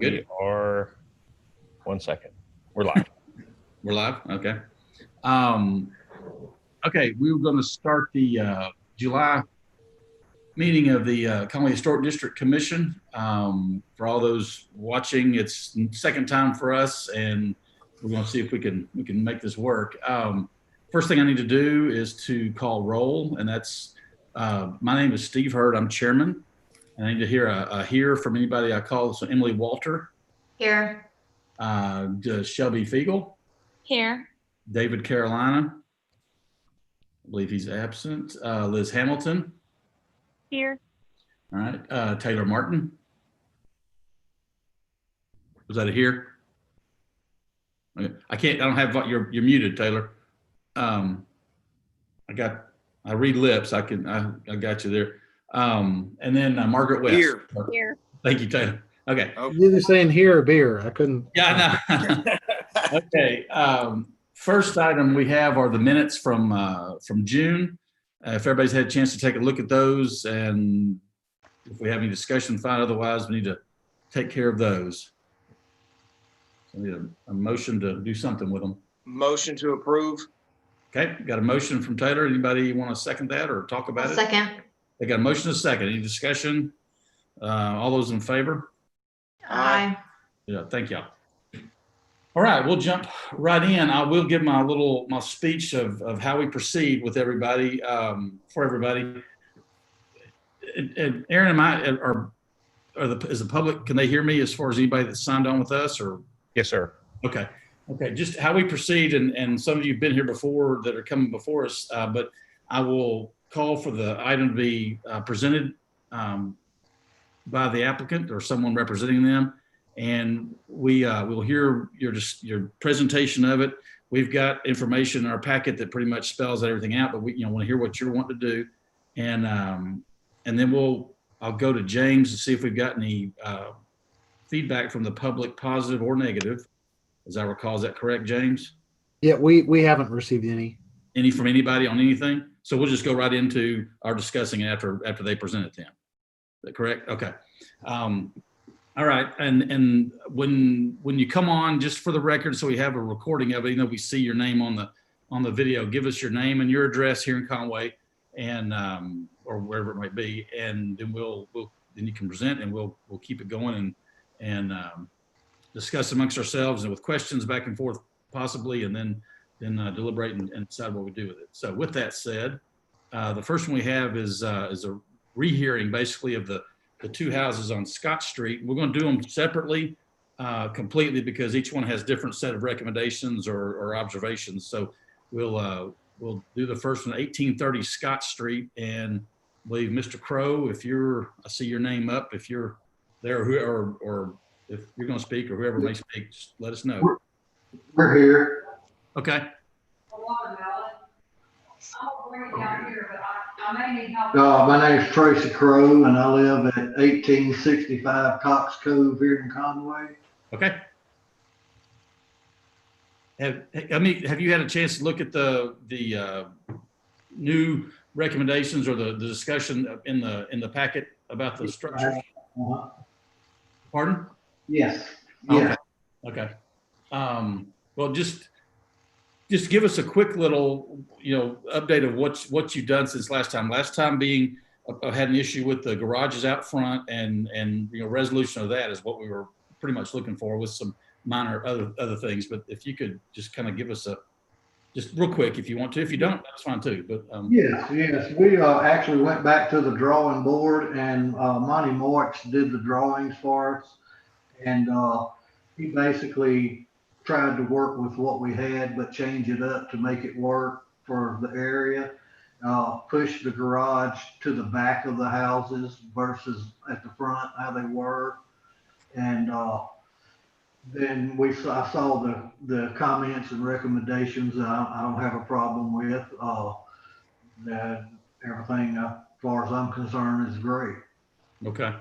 We are, 1 second. We're live. We're live? Okay. Okay, we were going to start the July meeting of the Conway Historic District Commission. For all those watching, it's the second time for us, and we're going to see if we can make this work. First thing I need to do is to call roll, and that's my name is Steve Hurd. I'm chairman, and I need to hear a hear from anybody I call. So Emily Walter. Here. Shelby Fiegel. Here. David Carolina. I believe he's absent. Liz Hamilton. Here. All right. Taylor Martin. Was that a here? Okay. I don't have, you're muted, Taylor. I read lips. I got you there. And then Margaret West. Here. Thank you, Taylor. Okay. You're just saying here or beer. I couldn't. Yeah, I know. Okay. First item we have are the minutes from June. If everybody's had a chance to take a look at those, and if we have any discussion, fine. Otherwise, we need to take care of those. So I need a motion to do something with them. Motion to approve. Okay, got a motion from Taylor. Anybody want to second that or talk about it? Second. They got a motion and a second. Any discussion? All those in favor? Aye. Yeah, thank y'all. All right, we'll jump right in. I will give my speech of how we proceed with everybody, for everybody. And Aaron and I is the public, can they hear me as far as anybody that signed on with us or? Yes, sir. Okay. Just how we proceed, and some of you have been here before that are coming before us, but I will call for the item to be presented by the applicant or someone representing them, and we'll hear your presentation of it. We've got information in our packet that pretty much spells everything out, but we want to hear what you're wanting to do, and then I'll go to James to see if we've got any feedback from the public, positive or negative. As I recall, is that correct, James? Yeah, we haven't received any. Any from anybody on anything? So we'll just go right into our discussing after they present it then. Is that correct? Okay. All right. And when you come on, just for the record, so we have a recording of it, we see your name on the video, give us your name and your address here in Conway, and or wherever it might be, and then then you can present, and we'll keep it going and discuss amongst ourselves and with questions back and forth possibly, and then deliberate and decide what we do with it. So with that said, the first one we have is a rehearing basically of the two houses on Scott Street. We're going to do them separately completely because each one has different set of recommendations or observations. So we'll do the first one, 1830 Scott Street, and I believe Mr. Crow, I see your name up, if you're there or if you're going to speak or whoever may speak, just let us know. We're here. Okay. My name is Tracy Crow, and I live at 1865 Cox Cove here in Conway. Okay. Have you had a chance to look at the new recommendations or the discussion in the packet about the structures? Pardon? Yes. Yeah. Okay. Well, just give us a quick little, update of what you've done since last time. Last time being had an issue with the garages out front, and resolution of that is what we were pretty much looking for, with some minor other things. But if you could just kind of give us just real quick, if you want to. If you don't, that's fine too. But yes, we actually went back to the drawing board, and Monty Moix did the drawings for us, and he basically tried to work with what we had, but change it up to make it work for the area. Push the garage to the back of the houses versus at the front, how they were. And then I saw the comments and recommendations that I don't have a problem with. That everything, as far as I'm concerned, is great. Okay.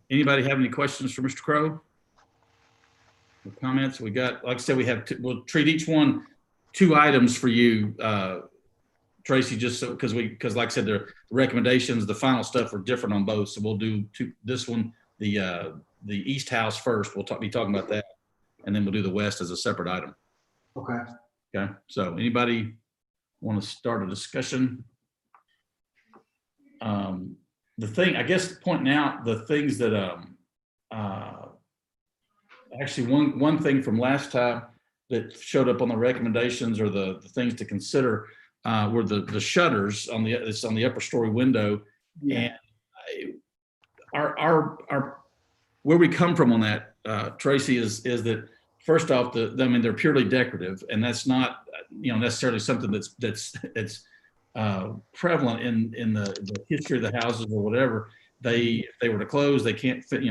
Anybody have any questions for Mr. Crow? Comments? We got, like I said, we'll treat each one 2 items for you, Tracy, just so because like I said, the recommendations, the final stuff are different on both. So we'll do this one, the east house first. We'll be talking about that, and then we'll do the west as a separate item. Okay. Okay. So anybody want to start a discussion? The thing, I guess, pointing out the things that actually one thing from last time that showed up on the recommendations or the things to consider were the shutters on the upper story window. Yeah. And our where we come from on that, Tracy, is that first off, they're purely decorative, and that's not necessarily something that's prevalent in the history of the houses or whatever. If they were to close, they can't fit,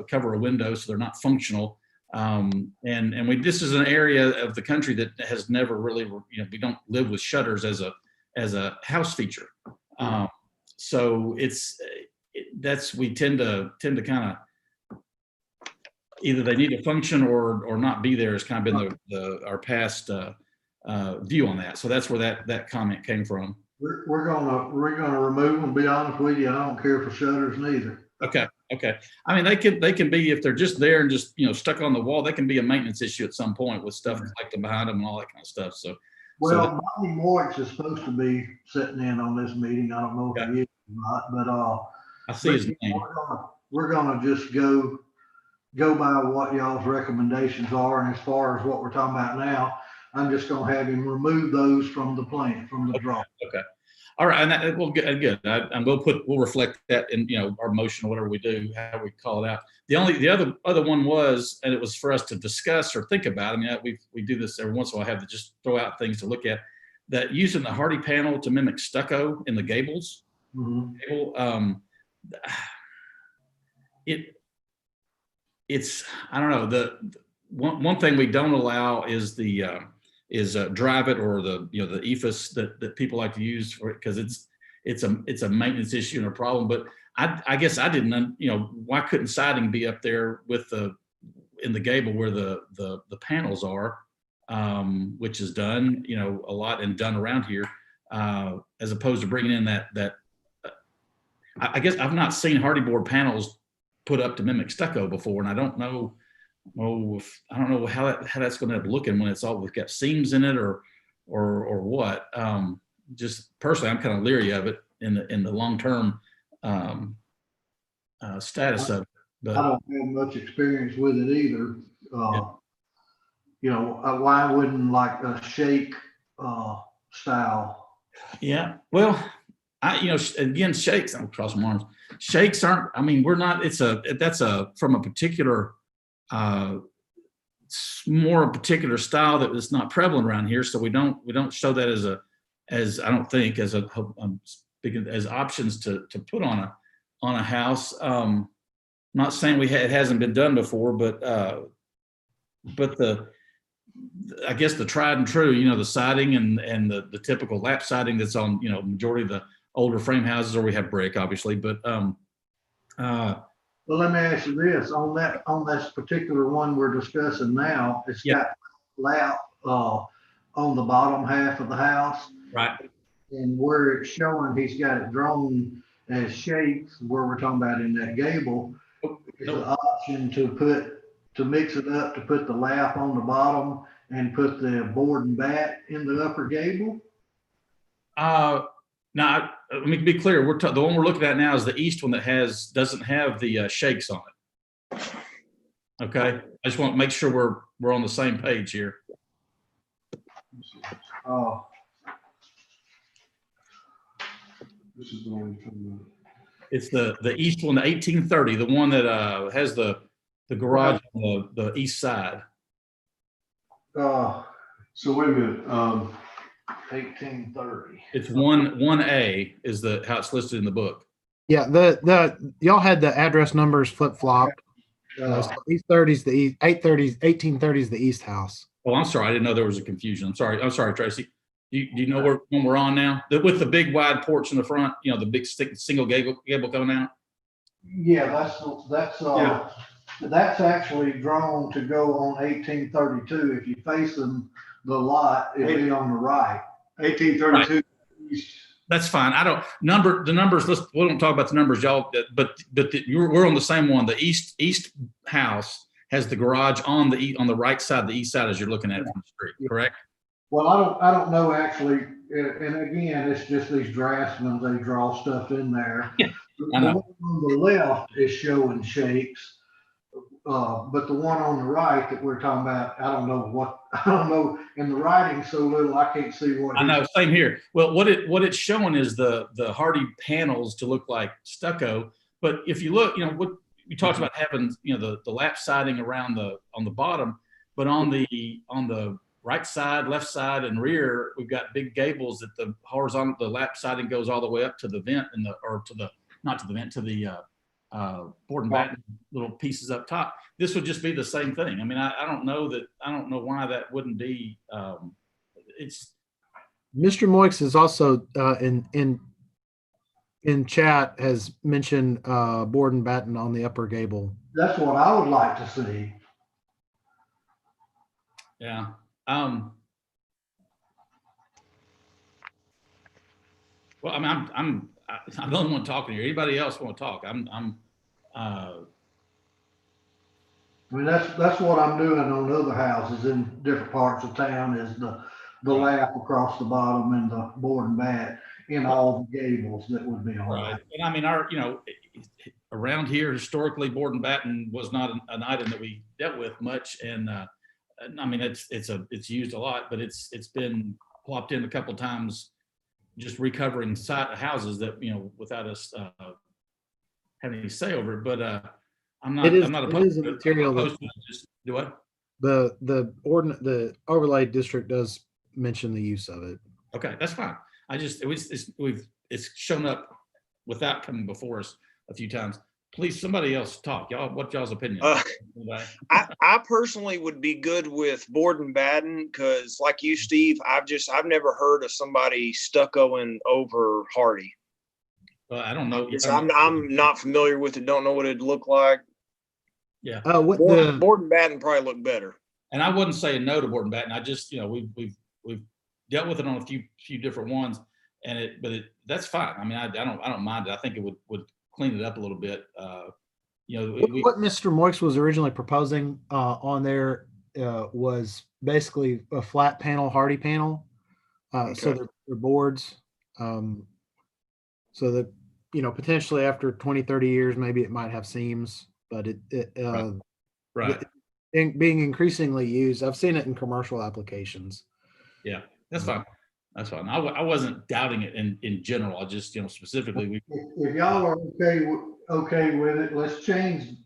cover a window, so they're not functional. This is an area of the country that has never really, we don't live with shutters as a house feature. So we tend to kind of either they need to function or not be there has kind of been our past view on that. So that's where that comment came from. We're gonna remove them. Be honest with you, I don't care for shutters neither. Okay. I mean, they can be, if they're just there and just stuck on the wall, they can be a maintenance issue at some point with stuff collecting behind them and all that kind of stuff. So Well, Monty Moritz is supposed to be sitting in on this meeting. I don't know if he is or not, but I see his name. we're gonna just go by what y'all's recommendations are, and as far as what we're talking about now, I'm just gonna have him remove those from the plan, from the draw. Okay. All right, and that will get good. And we'll reflect that in our motion, whatever we do, how we call it out. The other one was, and it was for us to discuss or think about. I mean, we do this every once in a while. I have to just throw out things to look at. That using the hardy panel to mimic stucco in the gables. Mm-hmm. It's I don't know, the one thing we don't allow is drive it or the ephes that people like to use for it, because it's a maintenance issue and a problem. But I guess I didn't why couldn't siding be up there in the gable where the panels are, which is done a lot and done around here, as opposed to bringing in that I guess I've not seen hardy board panels put up to mimic stucco before, and I don't know how that's going to end up looking when it's all got seams in it or what. Just personally, I'm kind of leery of it in the long term status of it. But I don't have much experience with it either. Why wouldn't like a shake style? Yeah, well, again, shakes. I'm crossing my arms. Shakes aren't. I mean, we're not. That's from a particular. More a particular style that is not prevalent around here, so we don't show that as I don't think as options to put on a house. Not saying it hasn't been done before, but I guess the tried and true, the siding and the typical lap siding that's on majority of the older frame houses, or we have brick obviously, but well, let me ask you this, on this particular one we're discussing now, it's got lap on the bottom half of the house. Right. And where it's showing he's got it drawn as shapes, where we're talking about in that gable, is an option to mix it up, to put the lap on the bottom and put the board and bat in the upper gable? Now, let me be clear. The one we're looking at now is the east one that doesn't have the shakes on it. Okay, I just want to make sure we're on the same page here. Oh, This is the one you're talking about. It's the east one, the 1830, the one that has the garage on the east side. oh, So wait a minute. 1830. It's 1A is how it's listed in the book. Yeah, the y'all had the address numbers flip flop. So East 30's the east, 1830's the east house. Oh, I'm sorry. I didn't know there was a confusion. I'm sorry, Tracy. Do you know where one we're on now? With the big wide porch in the front, the big single gable coming out? Yeah, that's actually drawn to go on 1832. If you face them, the lot, it'll be on the right. 1832 east. That's fine. I don't the numbers. We don't talk about the numbers, y'all. But we're on the same one. The east house has the garage on the right side, the east side, as you're looking at it from the street. Correct? Well, I don't know actually, and again, it's just these draftsmen, they draw stuff in there. I know. The one on the left is showing shakes, but the one on the right that we're talking about, I don't know, and the writing's so little, I can't see what. I know, same here. Well, what it's showing is the hardy panels to look like stucco. But if you look, what we talked about having, the lap siding around on the bottom, but on the right side, left side, and rear, we've got big gables that the lap siding goes all the way up to the vent to the board and batten little pieces up top. This would just be the same thing. I mean, I don't know why that wouldn't be. It's Mr. Moix is also in chat has mentioned board and batten on the upper gable. That's what I would like to see. yeah. Well, I mean, I'm the only one talking here. Anybody else want to talk? I mean, that's what I'm doing on other houses in different parts of town, is the lap across the bottom and the board and bat in all the gables that would be on. Right. And I mean, around here, historically, board and batten was not an item that we dealt with much. And I mean, it's used a lot, but it's been plopped in a couple of times, just recovering houses that, without us having any say over it. But I'm not opposed to it. Material that just do what? The overlay district does mention the use of it. Okay, that's fine. It's shown up without coming before us a few times. Please, somebody else talk. What's y'all's opinion? I personally would be good with board and batten, because like you, Steve, I've never heard of somebody stuccoing over hardy. I don't know. I'm not familiar with it. Don't know what it'd look like. Yeah. Board and batten probably look better. And I wouldn't say no to board and batten. I just, we've dealt with it on a few different ones, but that's fine. I mean, I don't mind it. I think it would clean it up a little bit. What Mr. Moix was originally proposing on there was basically a flat panel, hardy panel. Okay. So they're boards. So that, potentially after 20, 30 years, maybe it might have seams, but right. Being increasingly used. I've seen it in commercial applications. Yeah, that's fine. That's fine. I wasn't doubting it in general. I just, specifically If y'all are okay with it, let's change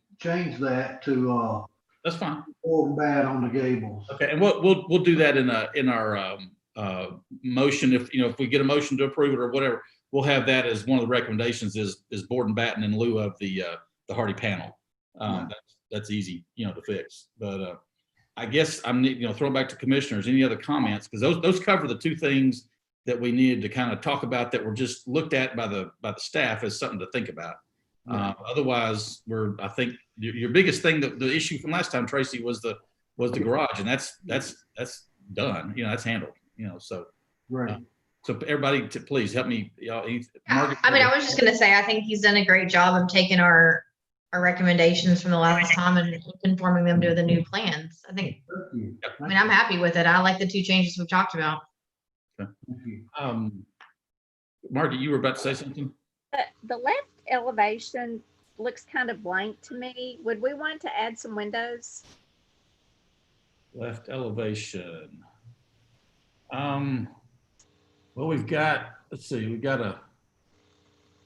that to that's fine. board and bat on the gables. Okay, and we'll do that in our motion. If we get a motion to approve it or whatever, we'll have that as one of the recommendations is board and batten in lieu of the hardy panel. That's easy, to fix. But I guess I'm throwing back to commissioners. Any other comments? Because those cover the two things that we needed to kind of talk about that were just looked at by the staff as something to think about. Otherwise, I think your biggest thing, the issue from last time, Tracy, was the garage, and that's done. That's handled. So Right. So everybody, please help me. Margaret, I mean, I was just going to say, I think he's done a great job of taking our recommendations from the last time and conforming them to the new plans. I mean, I'm happy with it. I like the two changes we've talked about. Margaret, you were about to say something? The left elevation looks kind of blank to me. Would we want to add some windows? Left elevation. Well, we've got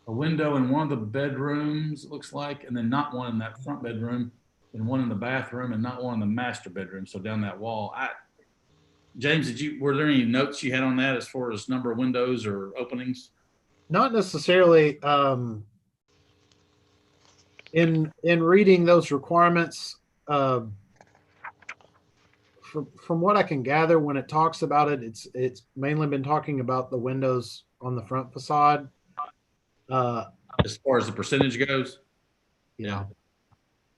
a window in one of the bedrooms, it looks like, and then not one in that front bedroom, and one in the bathroom, and not one in the master bedroom. So down that wall. James, were there any notes you had on that as far as number of windows or openings? Not necessarily. In reading those requirements, from what I can gather, when it talks about it, it's mainly been talking about the windows on the front facade. As far as the percentage goes? Yeah.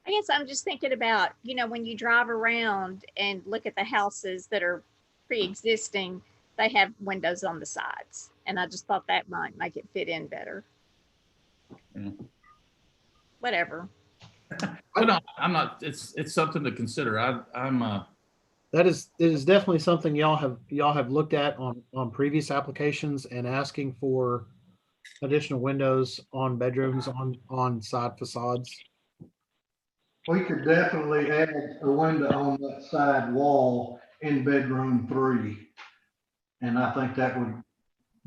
I guess I'm just thinking about, when you drive around and look at the houses that are pre-existing, they have windows on the sides. And I just thought that might make it fit in better. Yeah. Whatever. But no, I'm not, it's something to consider. I'm That is definitely something y'all have looked at on previous applications and asking for additional windows on bedrooms on side facades. We could definitely add a window on that side wall in bedroom 3. And I think that would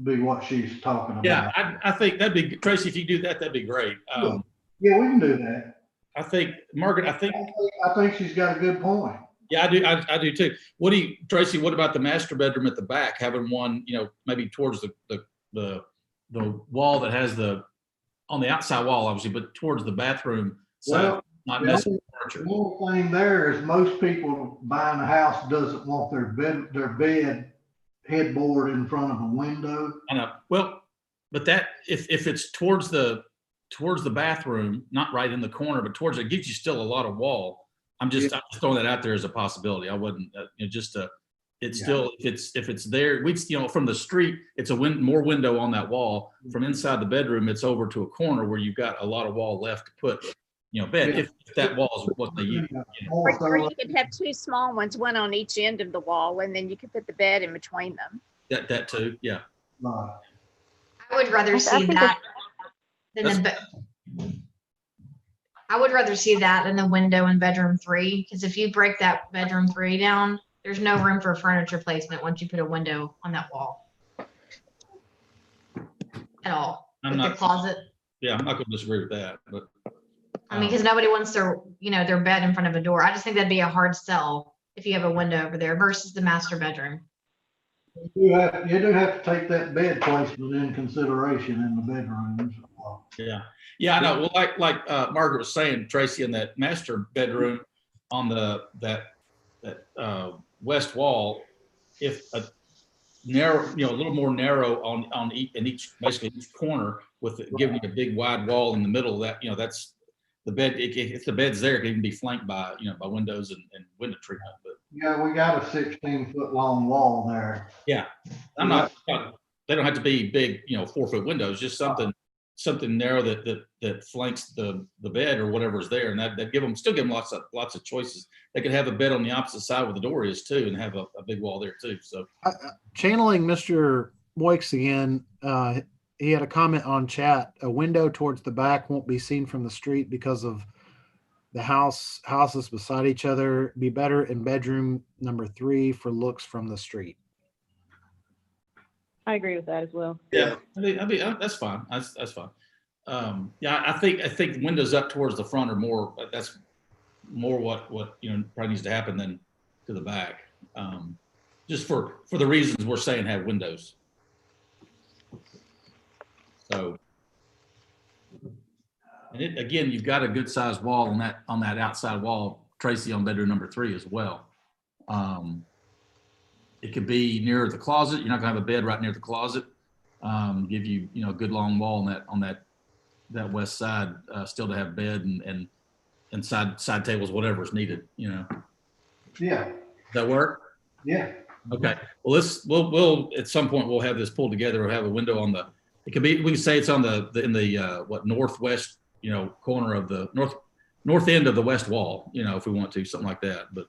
be what she's talking about. yeah, I think that'd be, Tracy, if you do that, that'd be great. Yeah, we can do that. I think, Margaret, I think she's got a good point. yeah, I do too. Tracy, what about the master bedroom at the back, having one, maybe towards the wall that has on the outside wall, obviously, but towards the bathroom side, Well, not the messing only- with furniture. The only thing there is most people buying a house doesn't want their bed headboard in front of a window. I know. Well, but that if it's towards the bathroom, not right in the corner, but towards it, gives you still a lot of wall. I'm just throwing that out there as a possibility. I wouldn't it's still if it's there, from the street, it's more window on that wall. From inside the bedroom, it's over to a corner where you've got a lot of wall left to put bed, if that wall is what they use. Or you could have 2 small ones, one on each end of the wall, and then you could put the bed in between them. That too, yeah. Right. I would rather see that than I would rather see that than the window in bedroom 3, because if you break that bedroom 3 down, there's no room for furniture placement once you put a window on that wall at all. I'm With the closet. Yeah, I'm not going to disagree with that, but I mean, because nobody wants their bed in front of a door. I just think that'd be a hard sell if you have a window over there versus the master bedroom. You do have to take that bed placement in consideration in the bedrooms. yeah, I know. Well, like Margaret was saying, Tracy, in that master bedroom on that west wall, if a narrow, a little more narrow on each corner, with giving you a big wide wall in the middle of that, that's the bed. If the bed's there, it can even be flanked by by windows and window treatment. But Yeah, we got a 16-foot long wall there. yeah, I'm not. They don't have to be big, 4-foot windows. Just something narrow that flanks the bed or whatever's there, and that still give them lots of choices. They could have a bed on the opposite side where the door is too, and have a big wall there too. So Channeling Mr. Moix again, he had a comment on chat. A window towards the back won't be seen from the street because of the houses beside each other. Be better in bedroom number 3 for looks from the street. I agree with that as well. yeah, I mean that's fine. That's fine. Yeah, I think windows up towards the front are more. That's more what probably needs to happen than to the back. Just for the reasons we're saying, have windows. So, and again, you've got a good sized wall on that outside wall, Tracy, on bedroom number 3 as well. It could be near the closet. You're not gonna have a bed right near the closet. Give you a good long wall on that west side, still to have bed and side tables, whatever is needed. Yeah. Does that work? Yeah. Okay. Well, we'll at some point we'll have this pulled together. We'll have a window on we can say it's on in the northwest, corner of the north end of the west wall, if we want to, something like that. But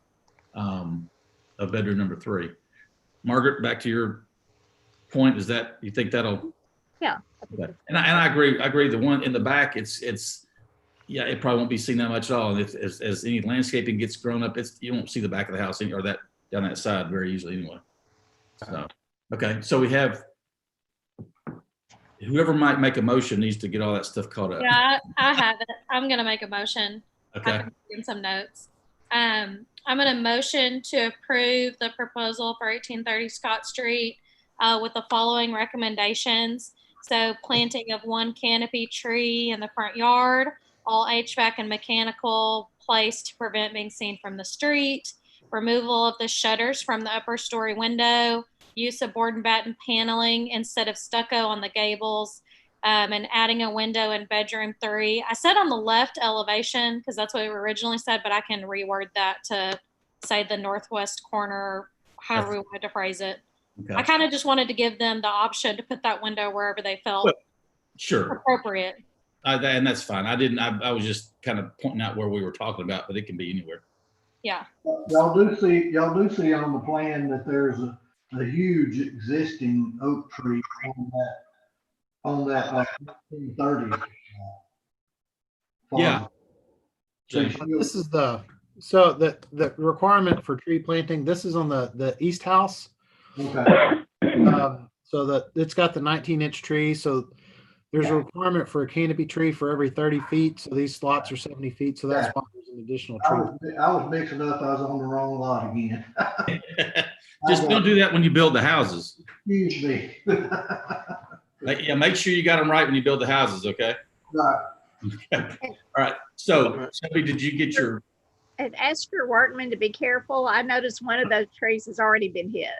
of bedroom number 3. Margaret, back to your point, is that you think that'll? Yeah. Okay. And I agree. I agree. The one in the back, it probably won't be seen that much at all. And as any landscaping gets grown up, you won't see the back of the house or that down that side very easily anyway. So, okay. So we have whoever might make a motion needs to get all that stuff caught up. Yeah, I have it. I'm going to make a motion. Okay. I've taken some notes. I'm going to motion to approve the proposal for 1830 Scott Street with the following recommendations. So planting of 1 canopy tree in the front yard, all HVAC and mechanical placed to prevent being seen from the street, removal of the shutters from the upper story window, use of board and batten paneling instead of stucco on the gables, and adding a window in bedroom 3. I said on the left elevation because that's what we originally said, but I can reword that to say the northwest corner, however we wanted to phrase it. Okay. I kind of just wanted to give them the option to put that window wherever they felt Well, Sure. appropriate. And that's fine. I was just kind of pointing out where we were talking about, but it can be anywhere. Yeah. Y'all do see on the plan that there's a huge existing oak tree on that 1930. Yeah. farm. James. This is so the requirement for tree planting, this is on the east house. Okay, So that it's got the 19-inch tree. So there's a requirement for a canopy tree for every 30 feet. So these slots are 70 feet. So that's why there's an additional tree. I was mixing up, I was on the wrong lot again. Just don't do that when you build the houses. Excuse me. Yeah, make sure you got them right when you build the houses, okay? Right. All right. So, Shelby, did you get your? And ask your workmen to be careful. I noticed one of those trees has already been hit.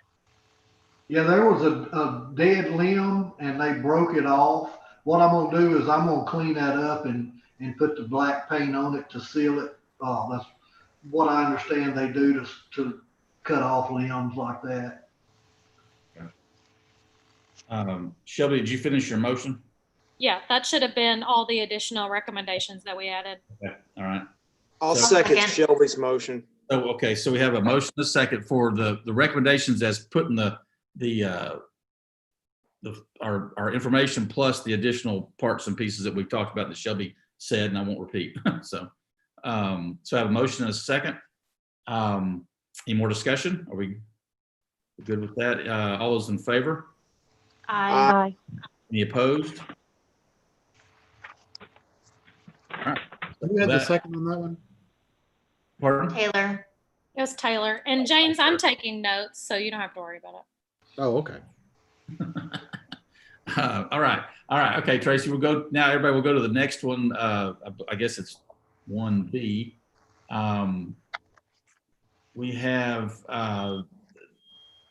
Yeah, there was a dead limb and they broke it off. What I'm gonna do is I'm gonna clean that up and put the black paint on it to seal it. That's what I understand they do to cut off limbs like that. Shelby, did you finish your motion? Yeah, that should have been all the additional recommendations that we added. Okay. All right. I'll So- second Shelby's motion. Oh, okay. So we have a motion, a second for the recommendations as put in our information plus the additional parts and pieces that we've talked about that Shelby said, and I won't repeat. So I have a motion and a second. Any more discussion? Are we good with that? All those in favor? I Any opposed? All right. Who had the That- second on that one? Pardon? Taylor. It was Taylor. And James, I'm taking notes, so you don't have to worry about it. Oh, okay. All right. Okay, Tracy, we'll go now. Everybody will go to the next one. I guess it's 1B. We have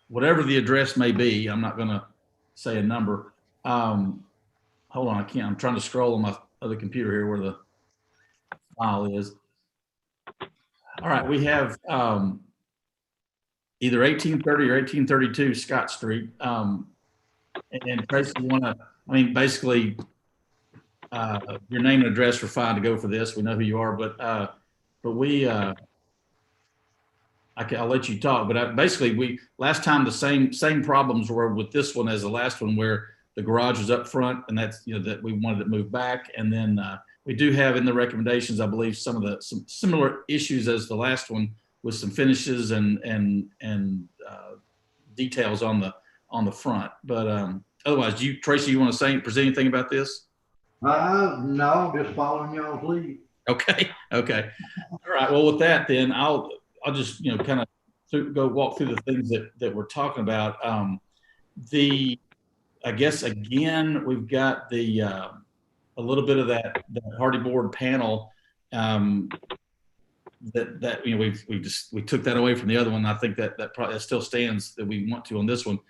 whatever the address may be. I'm not going to say a number. Hold on, I can't. I'm trying to scroll on my other computer here where the file is. All right, we have either 1830 or 1832 Scott Street. And Tracy, you want to, basically, your name and address are fine to go for this. We know who you are, but we, I'll let you talk. But basically, last time the same problems were with this one as the last one, where the garage was up front, and that's that we wanted it moved back, and then we do have in the recommendations, I believe, some similar issues as the last one with some finishes and details on the front. But otherwise, Tracy, you want to present anything about this? No, just following y'all's lead. Okay. All right. Well, with that, then I'll just kind of go walk through the things that we're talking about. I guess again we've got a little bit of that hardy board panel that we took that away from the other one. I think that probably still stands that we want to on this one.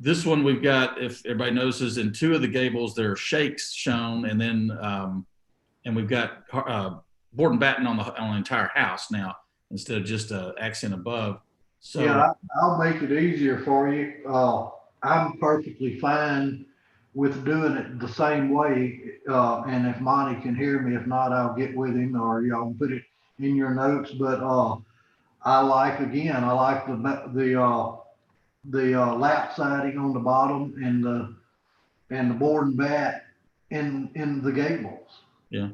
This one we've got, if everybody notices, in two of the gables there are shakes shown, and then and we've got board and batten on the entire house now instead of just an accent above. So Yeah, I'll make it easier for you. I'm perfectly fine with doing it the same way. And if Monty can hear me, if not, I'll get with him, or y'all can put it in your notes. But I like the lap siding on the bottom and the board and bat in the gables. Yeah.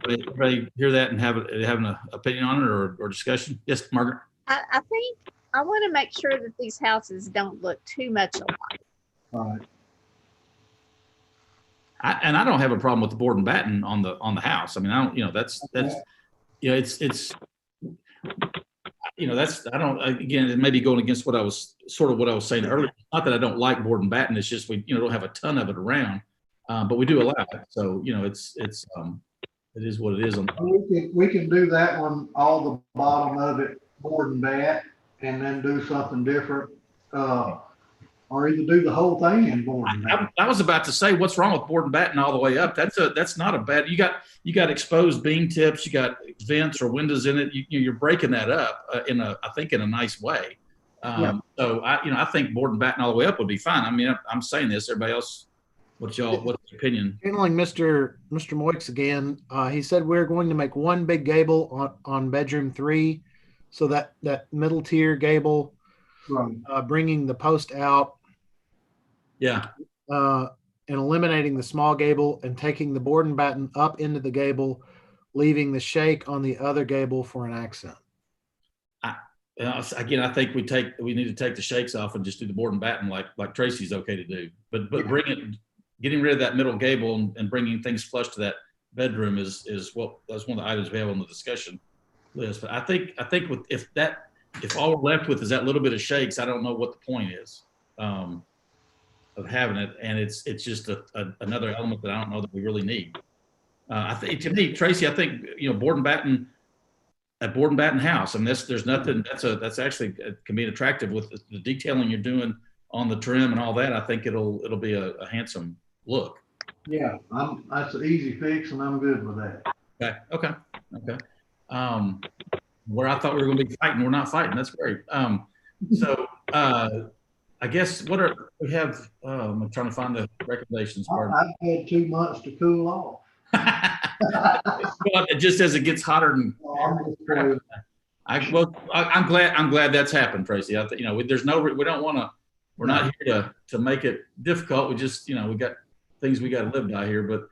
Everybody hear that and have an opinion on it or discussion? Yes, Margaret. I think I want to make sure that these houses don't look too much alike. All right. I don't have a problem with the board and batten on the house. I don't, that's it's I don't, again, it may be going against what I was saying earlier. Not that I don't like board and batten. It's just we don't have a ton of it around, but we do allow it. So it is what it is. We can do that one, all the bottom of it, board and bat, and then do something different, or either do the whole thing in board and bat. I was about to say, what's wrong with board and batten all the way up? That's not a bad. You got exposed beam tips, you got vents or windows in it. You're breaking that up in a nice way. So I think board and batten all the way up would be fine. I mean, I'm saying this, everybody else, what's your opinion? Channeling Mr. Moix again, he said we're going to make one big gable on bedroom 3. So that middle tier gable, Right. bringing the post out, Yeah. and eliminating the small gable and taking the board and batten up into the gable, leaving the shake on the other gable for an accent. Again, I think we need to take the shakes off and just do the board and batten like Tracy's okay to do. But getting rid of that middle gable and bringing things flush to that bedroom that's one of the items we have on the discussion list. But I think if all we're left with is that little bit of shakes, I don't know what the point is of having it, and it's just another element that I don't know that we really need. I think, to me, Tracy, I think board and batten. A board and batten house. I mean, there's nothing that's actually can be attractive with the detailing you're doing on the trim and all that. I think it'll be a handsome look. Yeah, that's an easy fix, and I'm good with that. Okay. Where I thought we were going to be fighting, we're not fighting. That's great. So I guess we have? I'm trying to find the recommendations part. I've had 2 months to cool off. Just as it gets hotter and I'm glad that's happened, Tracy. I think there's we don't want to. We're not here to make it difficult. We just we got things we got to live by here. But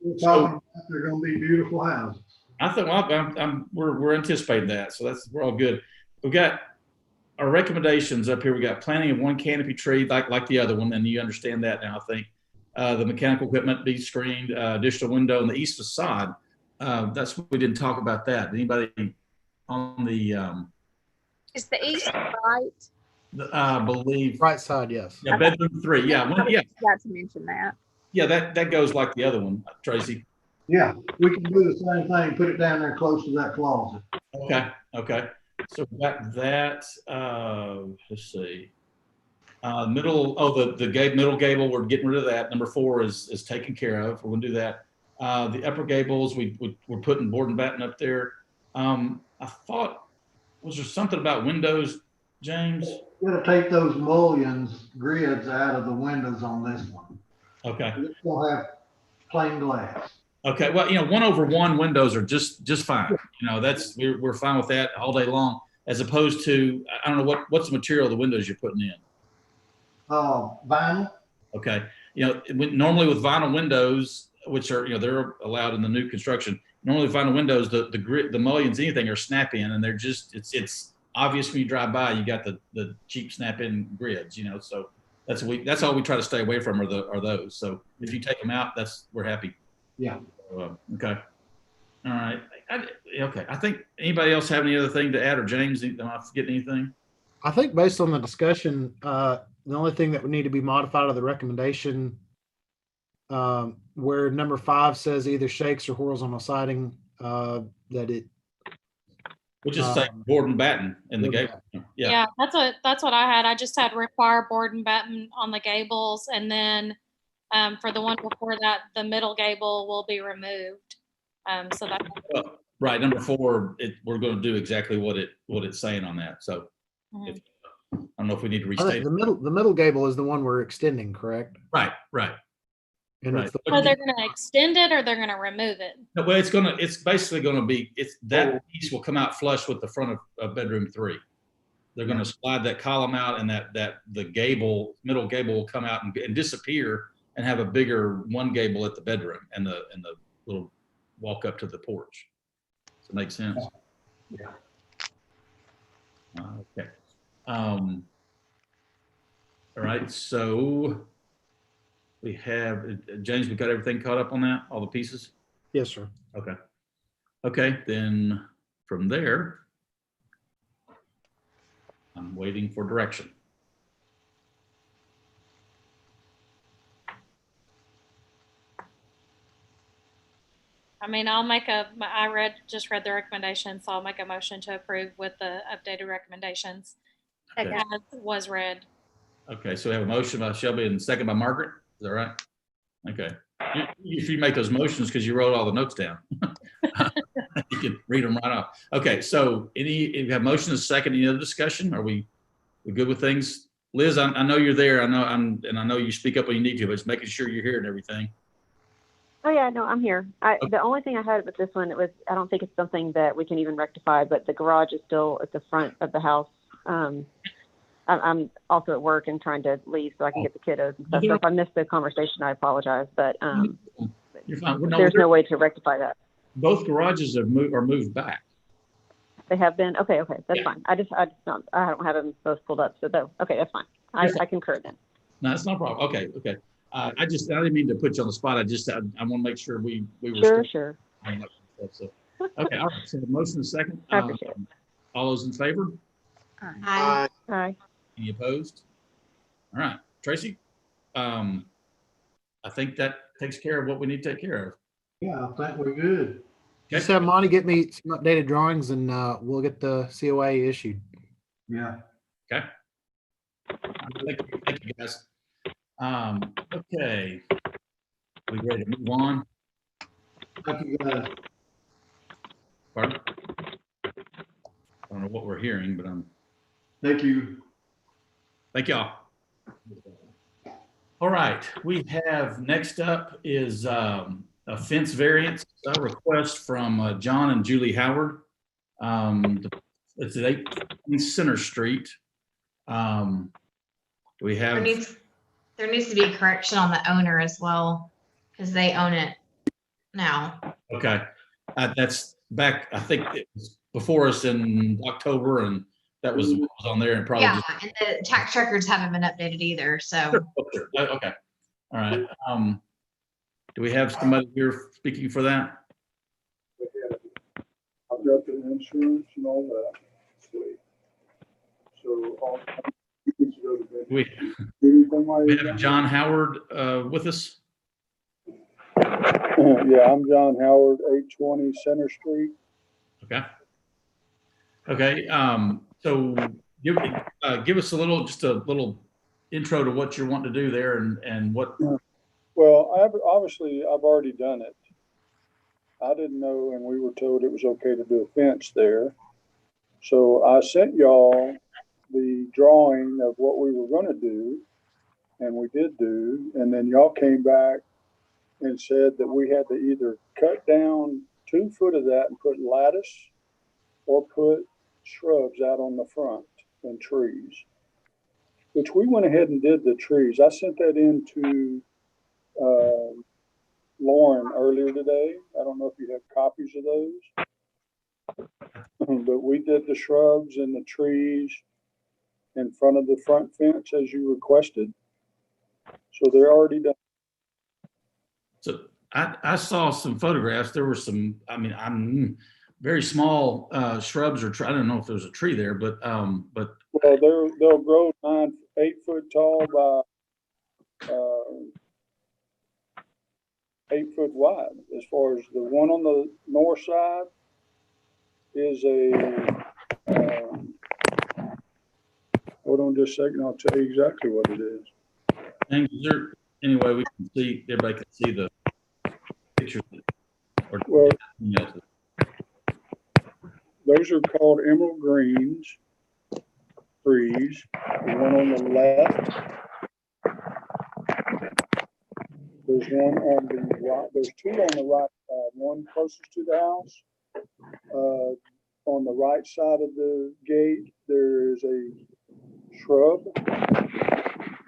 we're talking about they're going to be beautiful houses. I think we're anticipating that, so we're all good. We've got our recommendations up here. We got planting of one canopy tree like the other one, and you understand that now, I think. The mechanical equipment be screened, additional window on the east facade. We didn't talk about that. Anybody on the Is the east right? I believe Right side, yes. Yeah, bedroom 3. Yeah, I forgot to mention that. Yeah, that goes like the other one, Tracy. Yeah, we can do the same thing. Put it down there close to that closet. Okay. So we got that. Let's see. Middle gable, we're getting rid of that. Number 4 is taken care of. We're gonna do that. The upper gables, we're putting board and batten up there. I thought, was there something about windows, James? We're gonna take those mullions grids out of the windows on this one. Okay. We'll have plain glass. Okay. Well, 1/1 windows are just fine. We're fine with that all day long, as opposed to, I don't know what's the material of the windows you're putting in. Vinyl. Okay. Normally with vinyl windows, which are, they're allowed in the new construction. Normally vinyl windows, the mullions, anything are snap in, and they're just, it's obvious when you drive by, you got the cheap snap in grids, so that's all we try to stay away from are those. So if you take them out, we're happy. Yeah. Okay. All right. Okay. I think anybody else have any other thing to add, or James, am I forgetting anything? I think based on the discussion, the only thing that would need to be modified of the recommendation, where number 5 says either shakes or horizontal siding, that it. We'll just say board and batten in the gable. Yeah, that's what I had. I just had require board and batten on the gables, and then for the one before that, the middle gable will be removed. So that. Right, number 4, we're going to do exactly what it's saying on that. So. Mm-hmm. I don't know if we need to restate the middle gable is the one we're extending, correct? Right. And Right. So they're going to extend it, or they're going to remove it? No, well, it's basically going to be, that piece will come out flush with the front of bedroom 3. They're going to slide that column out, and the middle gable will come out and disappear, and have a bigger one gable at the bedroom and the little walk up to the porch. Does it make sense? Yeah. Okay. All right. So we have, James, we got everything caught up on that? All the pieces? Yes, sir. Okay. Then from there, I'm waiting for direction. I mean, just read the recommendations, so I'll make a motion to approve with the updated recommendations Okay. as was read. Okay, so we have a motion by Shelby and second by Margaret. Is that right? Okay. You make those motions because you wrote all the notes down. You can read them right off. Okay, so we have motion and second. Any other discussion? Are we We good with things? Liz, I know you're there. I know you speak up when you need to, but it's making sure you're here and everything. Oh yeah, no, I'm here. The only thing I had with this one, I don't think it's something that we can even rectify, but the garage is still at the front of the house. I'm also at work and trying to leave so I can get the kiddos and stuff. So if I missed the conversation, I apologize, but You're fine. there's no way to rectify that. Both garages are moved back. They have been? Okay, that's Yeah. fine. I don't have them both pulled up, so okay, that's fine. I concur then. No, that's not a problem. Okay. I didn't mean to put you on the spot. I want to make sure we were Sure. So, okay, all right. So the motion is second. I appreciate it. All those in favor? Aye. Aye. Any opposed? All right, Tracy. I think that takes care of what we need to take care of. Yeah, I think we're good. Just have Monty get me some updated drawings and we'll get the COA issued. Yeah. Okay. Thank you, guys. Okay. We ready to move on? Thank you, guys. Pardon? I don't know what we're hearing, but Thank you. thank y'all. All right, we have next up is a fence variance request from John and Julie Howard. It's at 8 Center Street. We have. There needs to be a correction on the owner as well, because they own it now. Okay, that's back. I think it was before us in October, and that was what was on there, and probably. Yeah, and the tax records haven't been updated either, so. Sure. Okay, all right. Do we have somebody here speaking for that? I've got the insurance and all that. Sweet. So all. We have John Howard with us. Yeah, I'm John Howard, 820 Center Street. Okay. So give us just a little intro to what you're wanting to do there and what. Well, I've already done it. I didn't know, and we were told it was okay to do a fence there. So I sent y'all the drawing of what we were going to do, and we did do, and then y'all came back and said that we had to either cut down 2 foot of that and put lattice or put shrubs out on the front and trees, which we went ahead and did the trees. I sent that in to Lauren earlier today. I don't know if you have copies of those, but we did the shrubs and the trees in front of the front fence as you requested. So they're already done. So I saw some photographs. There were some, I'm very small shrubs or I don't know if there's a tree there, but. Well, they'll grow 8 foot tall by 8 foot wide. As far as the one on the north side is hold on just a second. I'll tell you exactly what it is. And anyway, we can see, everybody can see the pictures. Well, those are called emerald greens trees. The one on the left. There's one on the right. There's 2 on the right side. One closest to the house. On the right side of the gate, there is a shrub,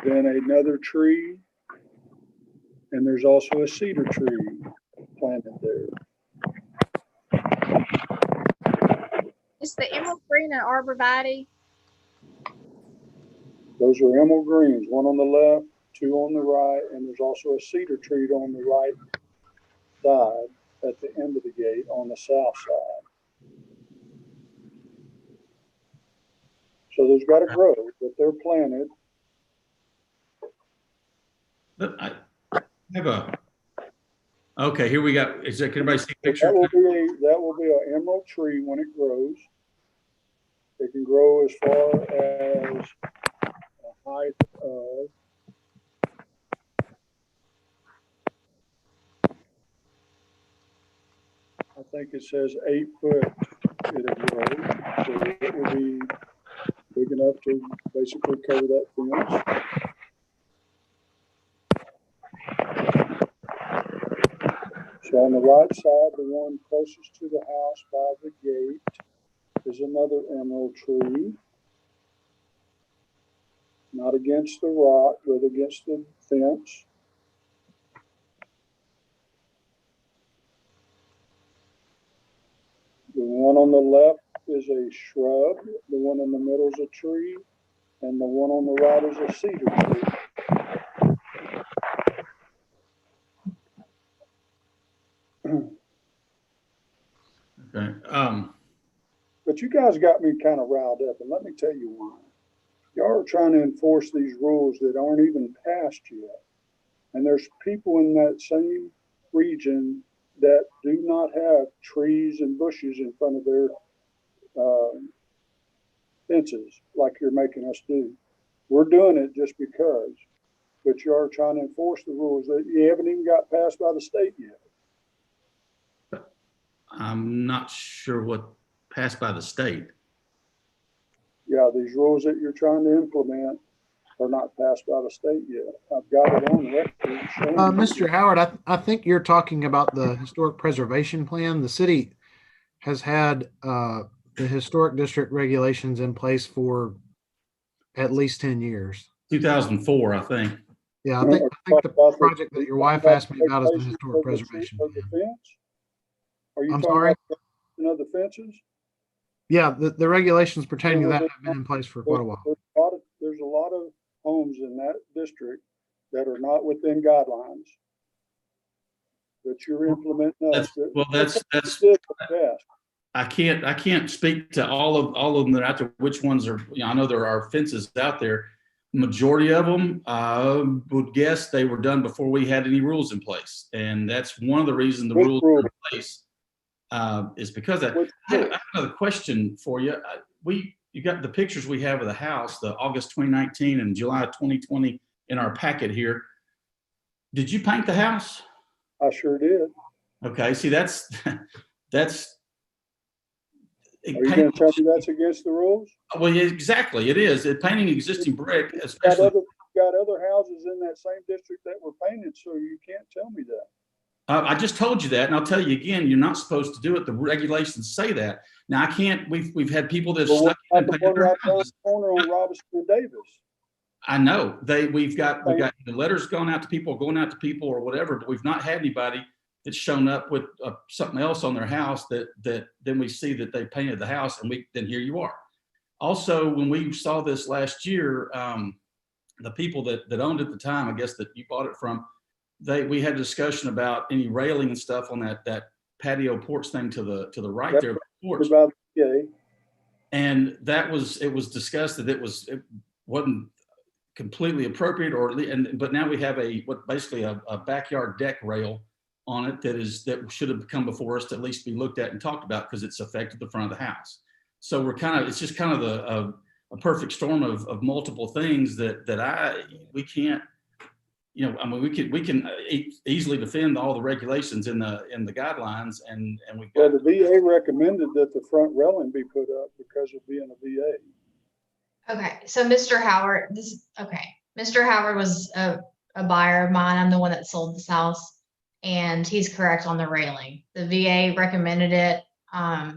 then another tree, and there's also a cedar tree planted there. Is the emerald green and arborvitae? Those are emerald greens, one on the left, 2 on the right, and there's also a cedar tree on the right side at the end of the gate on the south side. So there's got to grow, but they're planted. I have okay, here we got, can everybody see a picture? That will be an emerald tree when it grows. It can grow as far as a height of I think it says 8 foot it'll grow. So it will be big enough enough to basically cover that fence. So on the right side, the one closest to the house by the gate is another emerald tree. Not against the rock, but against the fence. The one on the left is a shrub, the one in the middle is a tree, and the one on the right is a cedar tree. Okay. But you guys got me kind of riled up, and let me tell you why. Y'all are trying to enforce these rules that aren't even passed yet. And there's people in that same region that do not have trees and bushes in front of their fences like you're making us do. We're doing it just because, but you are trying to enforce the rules that you haven't even got passed by the state yet. I'm not sure what passed by the state. Yeah, these rules that you're trying to implement are not passed by the state yet. I've got it on record. Mr. Howard, I think you're talking about the historic preservation plan. The city has had the historic district regulations in place for at least 10 years. 2004, I think. Yeah, I think the project that your wife asked me about is the historic preservation plan. Are you I'm talking sorry? about the fences? Yeah, the regulations pertaining to that have been in place for quite a while. There's a lot of homes in that district that are not within guidelines that you're implementing. I can't speak to all of them that are out there. Which ones are? I know there are fences out there. Majority of them, I would guess they were done before we had any rules in place, and that's one of the reasons the rules are in place. Is because I have another question for you. You got the pictures we have of the house, the August 2019 and July 2020 in our packet here. Did you paint the house? I sure did. Okay, see that's. Are you going to tell me that's against the rules? Well, yeah, exactly, it is. Painting existing brick, especially. Got other houses in that same district that were painted, so you can't tell me that. I just told you that, and I'll tell you again. You're not supposed to do it. The regulations say that. Now I can't. We've had people that stuck in and painted their houses. Corner on Robinson and Davis. I know we've got the letters going out to people, or whatever, but we've not had anybody that's shown up with something else on their house that then we see that they painted the house, and then here you are. Also, when we saw this last year, the people that owned it at the time, I guess that you bought it from. We had a discussion about any railing and stuff on that patio porch thing to the right there. Porch. And it was discussed that it wasn't completely appropriate, but now we have basically a backyard deck rail on it that should have come before us to at least be looked at and talked about because it's affected the front of the house. So it's just kind of a perfect storm of multiple things that we can't. We can easily defend all the regulations in the guidelines, and we've got. Well, the VA recommended that the front railing be put up because of being a VA. Okay, so Mr. Howard, Mr. Howard was a buyer of mine. I'm the one that sold this house, and he's correct on the railing. The VA recommended it,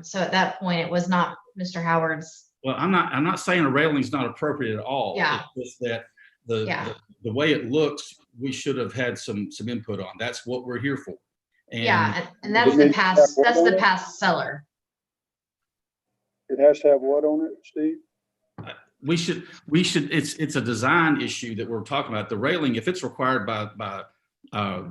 so at that point, it was not Mr. Howard's. Well, I'm not saying a railing is not appropriate at all. Yeah. It's just that the way it looks, we should have had some input on. That's what we're here for. And that's the past seller. It has to have what on it, Steve? We should. It's a design issue that we're talking about. The railing, if it's required by a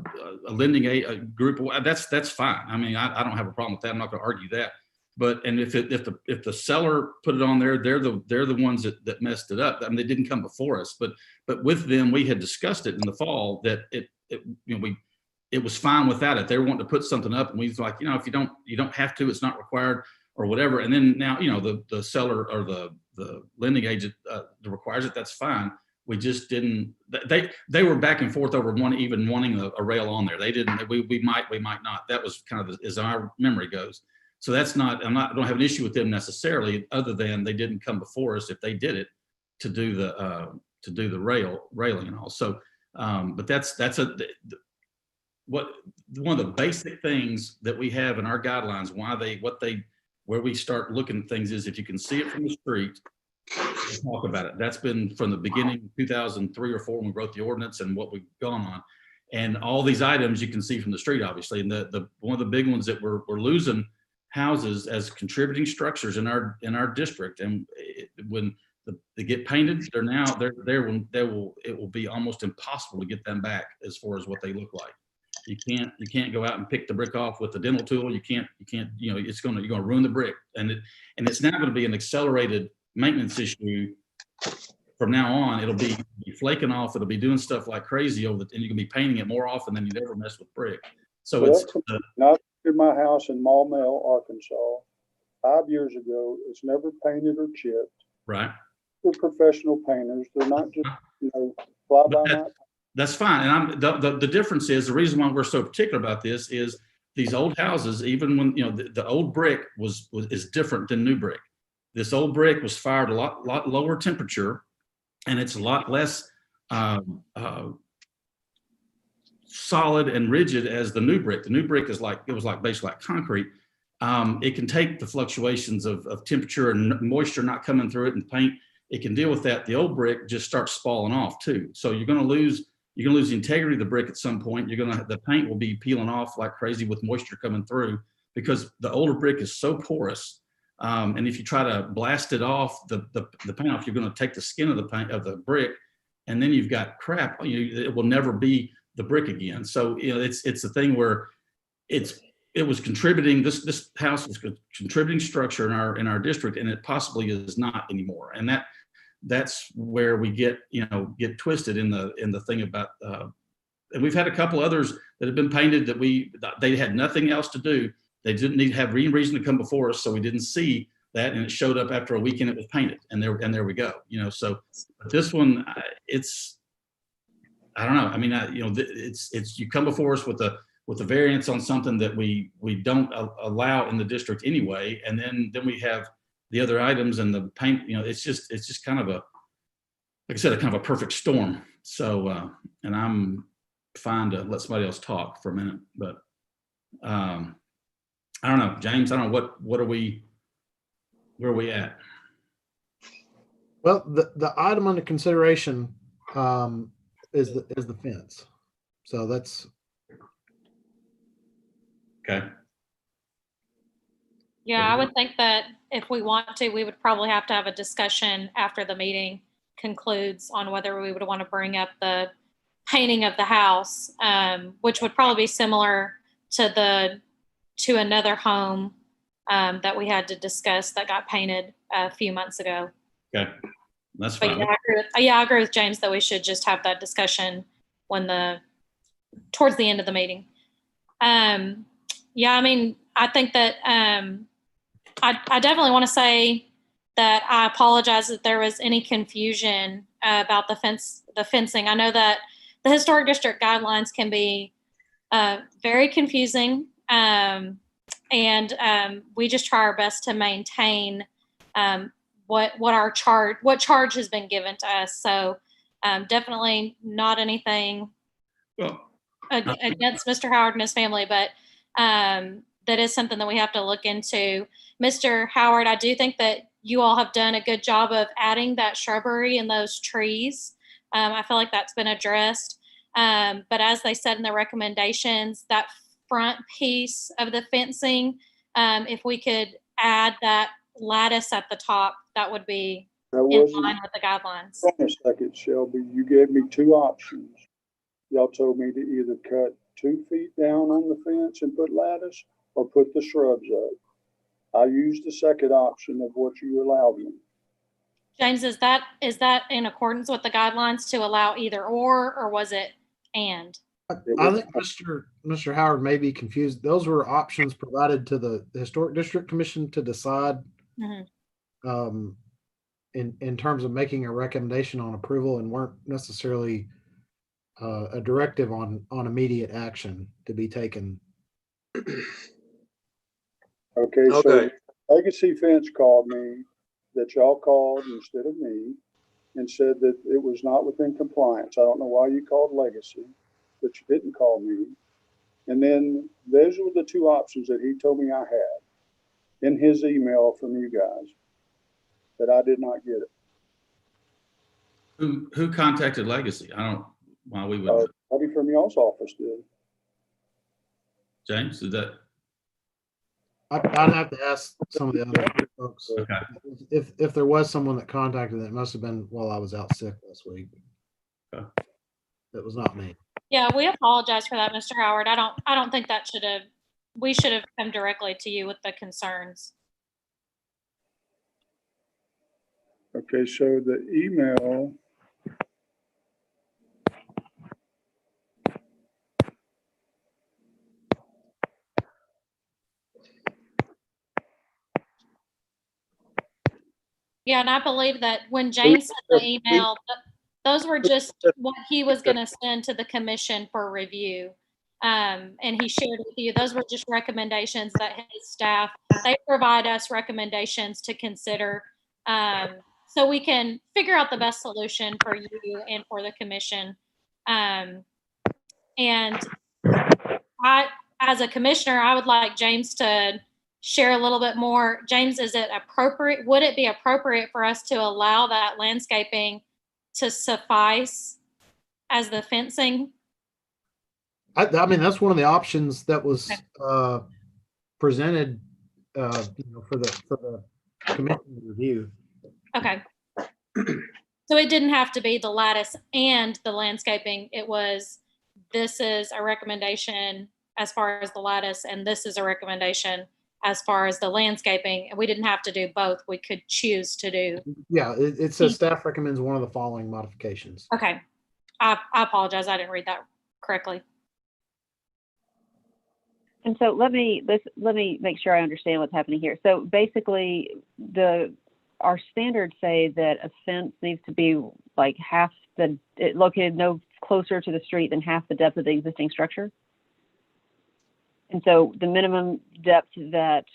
lending a group, that's fine. I mean, I don't have a problem with that. I'm not going to argue that. But if the seller put it on there, they're the ones that messed it up. I mean, they didn't come before us, but with them, we had discussed it in the fall that it was fine without it. They were wanting to put something up, and we was like, if you don't have to, it's not required or whatever. And then now, the seller or the lending agent requires it. That's fine. We just didn't. They were back and forth over even wanting a rail on there. They didn't. We might not. That was kind of as our memory goes. So that's not. I don't have an issue with them necessarily, other than they didn't come before us. If they did it, to do the railing and all. So, but that's one of the basic things that we have in our guidelines. Where we start looking at things is if you can see it from the street, we'll talk about it. That's been from the beginning, 2003 or 4 when we wrote the ordinance and what we've gone on. And all these items you can see from the street, obviously. And one of the big ones that we're losing houses as contributing structures in our district. And when they get painted, it will be almost impossible to get them back as far as what they look like. You can't go out and pick the brick off with a dental tool. You can't, you're going to ruin the brick. And it's now going to be an accelerated maintenance issue from now on. It'll be flaking off. It'll be doing stuff like crazy and you can be painting it more often than you'd ever mess with brick. So Well, it's not in my house in Maumelle, Arkansas, 5 years ago. It's never painted or chipped. right. They're professional painters. They're not just, fly by night. That's fine. And the difference is, the reason why we're so particular about this is these old houses, even when, the old brick is different than new brick. This old brick was fired a lot lower temperature, and it's a lot less solid and rigid as the new brick. The new brick was basically like concrete. It can take the fluctuations of temperature and moisture not coming through it and paint. It can deal with that. The old brick just starts falling off too. So you're going to lose the integrity of the brick at some point. The paint will be peeling off like crazy with moisture coming through because the older brick is so porous. And if you try to blast it off, the paint off, you're going to take the skin of the paint of the brick, and then you've got crap. It will never be the brick again. So it's a thing where it was contributing. This house was a contributing structure in our district, and it possibly is not anymore. And that's where we get twisted in the thing about. And we've had a couple others that have been painted that they had nothing else to do. They didn't have any reason to come before us, so we didn't see that, and it showed up after a weekend. It was painted, and there we go. So this one, I don't know. I mean, it's you come before us with a variance on something that we don't allow in the district anyway, and then we have the other items and the paint. It's just kind of like I said, a kind of a perfect storm. So, and I'm fine to let somebody else talk for a minute, but I don't know, James. I don't know where are we at? Well, the item under consideration is the fence. So that's okay. Yeah, I would think that if we want to, we would probably have to have a discussion after the meeting concludes on whether we would want to bring up the painting of the house, which would probably be similar to another home that we had to discuss that got painted a few months ago. Okay, that's But fine. I agree with James that we should just have that discussion towards the end of the meeting. Yeah, I mean, I think that I definitely want to say that I apologize that there was any confusion about the fencing. I know that the historic district guidelines can be very confusing, and we just try our best to maintain what charge has been given to us. So definitely not anything against Mr. Howard and his family, but that is something that we have to look into. Mr. Howard, I do think that you all have done a good job of adding that shrubbery and those trees. I feel like that's been addressed. But as they said in the recommendations, that front piece of the fencing, if we could add that lattice at the top, that would be in line with the guidelines. Hold on a second, Shelby. You gave me 2 options. Y'all told me to either cut 2 feet down on the fence and put lattice or put the shrubs up. I used the second option of what you allowed me. James, is that in accordance with the guidelines to allow either or was it and? I think Mr. Howard may be confused. Those were options provided to the Historic District Commission to decide in terms of making a recommendation on approval, and weren't necessarily a directive on immediate action to be taken. Okay, so Legacy Fence called me, that y'all called instead of me, and said that it was not within compliance. I don't know why you called Legacy, but you didn't call me. And then those were the two options that he told me I had in his email from you guys, that I did not get it. Who contacted Legacy? I don't, why we would, Somebody from y'all's office did. James, is that, I'd have to ask some of the other folks. okay. If there was someone that contacted, it must have been while I was out sick last week. Okay. It was not me. Yeah, we apologize for that, Mr. Howard. I don't think that we should have come directly to you with the concerns. Okay, so the email. Yeah, and I believe that when James sent the email, those were just what he was going to send to the commission for review. And he shared with you, those were just recommendations that his staff, they provide us recommendations to consider, so we can figure out the best solution for you and for the commission. And I, as a commissioner, I would like James to share a little bit more. James, is it appropriate? Would it be appropriate for us to allow that landscaping to suffice as the fencing? I mean, that's one of the options that was presented, for the commission review. Okay. So it didn't have to be the lattice and the landscaping. It was, this is a recommendation as far as the lattice, and this is a recommendation as far as the landscaping. And we didn't have to do both. We could choose to do. Yeah, it says staff recommends one of the following modifications. Okay. I apologize. I didn't read that correctly. And so let me make sure I understand what's happening here. So basically, our standards say that a fence needs to be like located no closer to the street than half the depth of the existing structure. And so the minimum depth did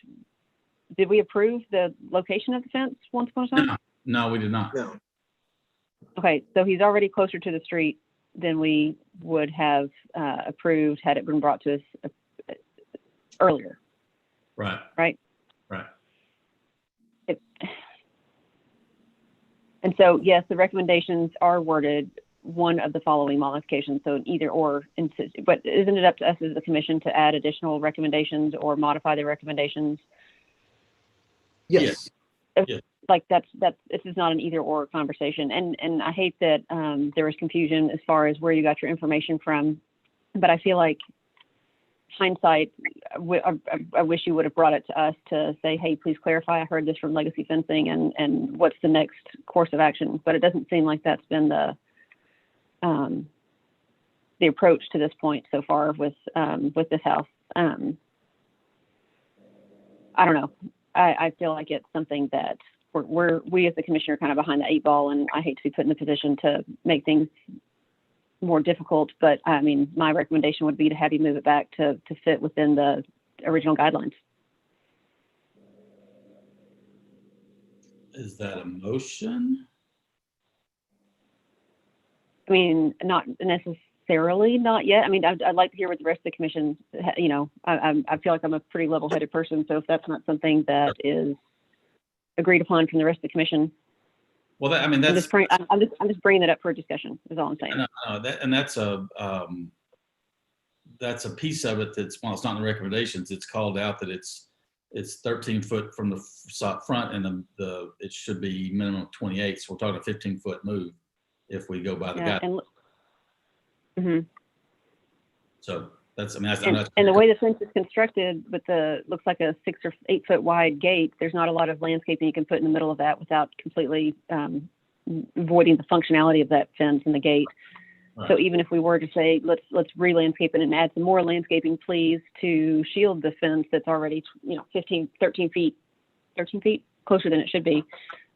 we approve the location of the fence once upon a time? No, we did not. No. Okay, so he's already closer to the street than we would have approved had it been brought to us earlier. Right. Right. Right. And so, yes, the recommendations are worded one of the following modifications. So an either or, but isn't it up to us as the commission to add additional recommendations or modify the recommendations? Yes. Yes. Like this is not an either or conversation. And I hate that there was confusion as far as where you got your information from, but I feel like hindsight, I wish you would have brought it to us to say, hey, please clarify. I heard this from Legacy Fencing and what's the next course of action? But it doesn't seem like that's been the approach to this point so far with this house. I don't know. I feel like it's something that we as the commissioner are kind of behind the eight ball, and I hate to be put in the position to make things more difficult, but I mean, my recommendation would be to have you move it back to fit within the original guidelines. Is that a motion? I mean, not necessarily, not yet. I mean, I'd like to hear what the rest of the commission, I feel like I'm a pretty level-headed person. So if that's not something that is agreed upon from the rest of the commission. Well, I'm just bringing that up for a discussion is all I'm saying. That's a piece of it that's, well, it's not in the recommendations. It's called out that it's 13 foot from the front, and it should be minimum of 28. So we're talking a 15-foot move if we go by the guide. So that's, and the way the fence is constructed with looks like a 6 or 8 foot wide gate, there's not a lot of landscaping you can put in the middle of that without completely voiding the functionality of that fence and the gate. Right. So even if we were to say, let's re-landscape it and add some more landscaping, please, to shield the fence that's already, 13 feet closer than it should be,